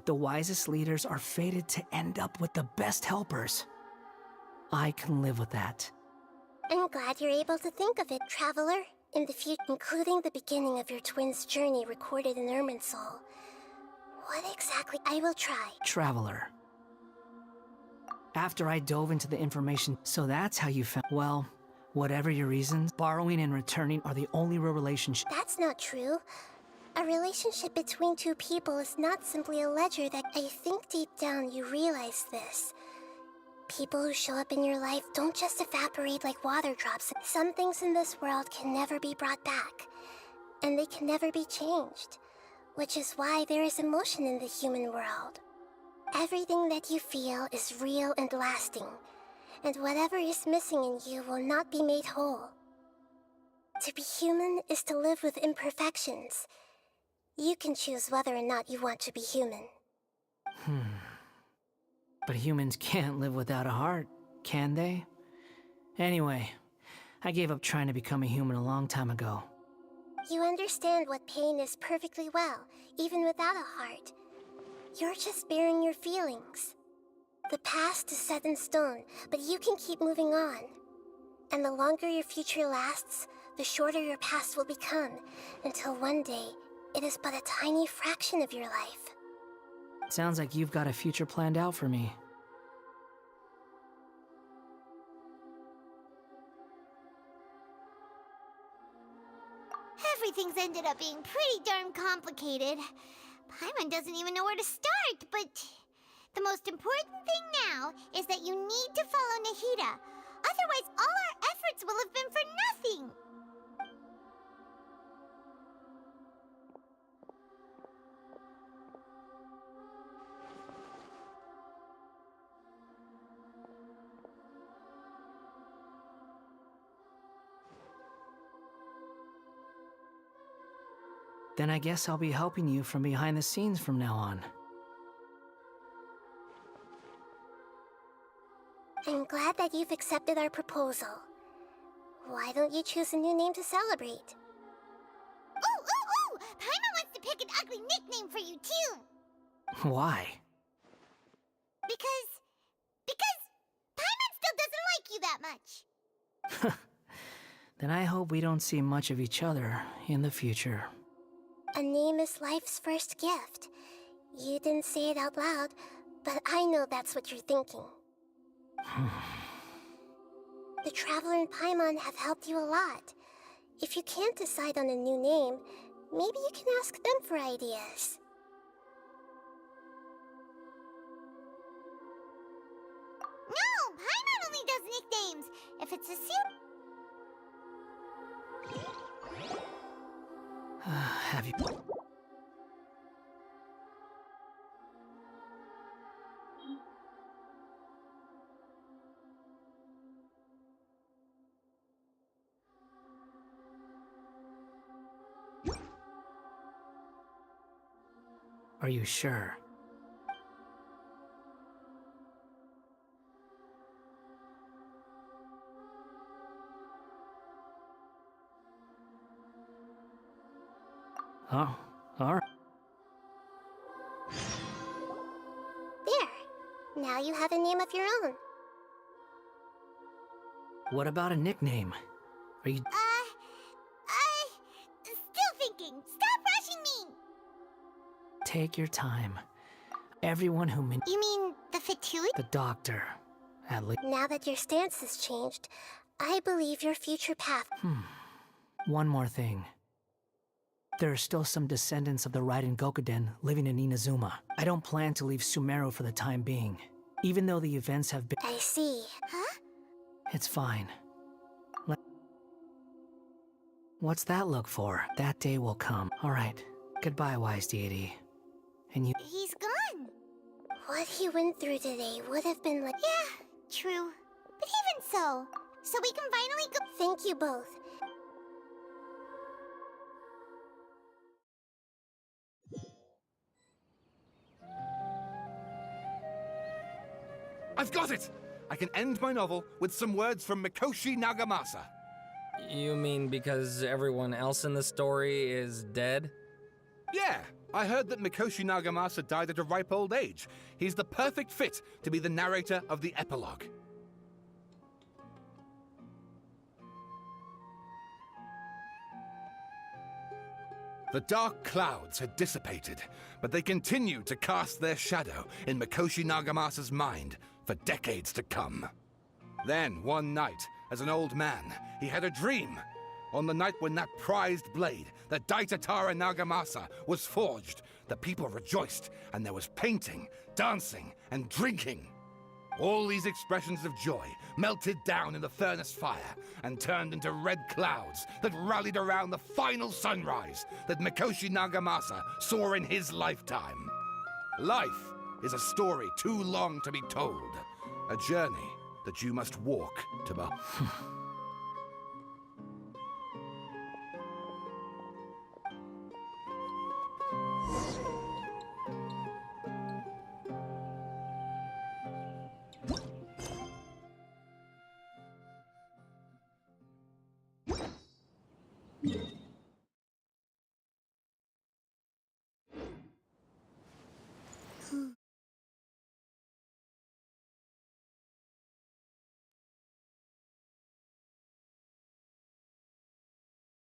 The wisest leaders are fated to end up with the best helpers. I can live with that. I'm glad you're able to think of it, Traveler. In the future, including the beginning of your twins' journey recorded in Irminsul. What exactly? I will try. Traveler. After I dove into the information, so that's how you found... Well, whatever your reasons, borrowing and returning are the only real relationship... That's not true. A relationship between two people is not simply a ledger that... I think deep down you realize this. People who show up in your life don't just evaporate like water drops. Some things in this world can never be brought back. And they can never be changed. Which is why there is emotion in the human world. Everything that you feel is real and lasting, and whatever is missing in you will not be made whole. To be human is to live with imperfections. You can choose whether or not you want to be human. But humans can't live without a heart, can they? Anyway, I gave up trying to become a human a long time ago. You understand what pain is perfectly well, even without a heart. You're just bearing your feelings. The past is set in stone, but you can keep moving on. And the longer your future lasts, the shorter your past will become, until one day, it is but a tiny fraction of your life. Sounds like you've got a future planned out for me. Everything's ended up being pretty darn complicated. Paimon doesn't even know where to start, but the most important thing now is that you need to follow Nahida. Otherwise, all our efforts will have been for nothing. Then I guess I'll be helping you from behind the scenes from now on. I'm glad that you've accepted our proposal. Why don't you choose a new name to celebrate? Ooh! Paimon wants to pick an ugly nickname for you, too! Why? Because Paimon still doesn't like you that much. Then I hope we don't see much of each other in the future. A name is life's first gift. You didn't say it out loud, but I know that's what you're thinking. The Traveler and Paimon have helped you a lot. If you can't decide on a new name, maybe you can ask them for ideas. No! Paimon only does nicknames! If it's a Have you... Are you sure? Oh, all right. There. Now you have a name of your own. What about a nickname? Are you... Still thinking. Stop rushing me! Take your time. Everyone who... You mean the Fatui? The doctor, at least. Now that your stance has changed, I believe your future path... One more thing. There are still some descendants of the Raiden Gokuden living in Inazuma. I don't plan to leave Sumeru for the time being, even though the events have been... I see. Huh? It's fine. What's that look for? That day will come. All right. Goodbye, wise deity. And you... He's gone. What he went through today would have been like... Yeah, true. But even so we can finally go... Thank you both. I've got it! I can end my novel with some words from Mikoshi Nagamasa. You mean because everyone else in the story is dead? Yeah, I heard that Mikoshi Nagamasa died at a ripe old age. He's the perfect fit to be the narrator of the epilogue. The dark clouds had dissipated, but they continued to cast their shadow in Mikoshi Nagamasa's mind for decades to come. Then, one night, as an old man, he had a dream. On the night when that prized blade, the Daitatara Nagamasa, was forged, the people rejoiced, and there was painting, dancing, and drinking. All these expressions of joy melted down in the furnace fire and turned into red clouds that rallied around the final sunrise that Mikoshi Nagamasa saw in his lifetime. Life is a story too long to be told. A journey that you must walk to behold.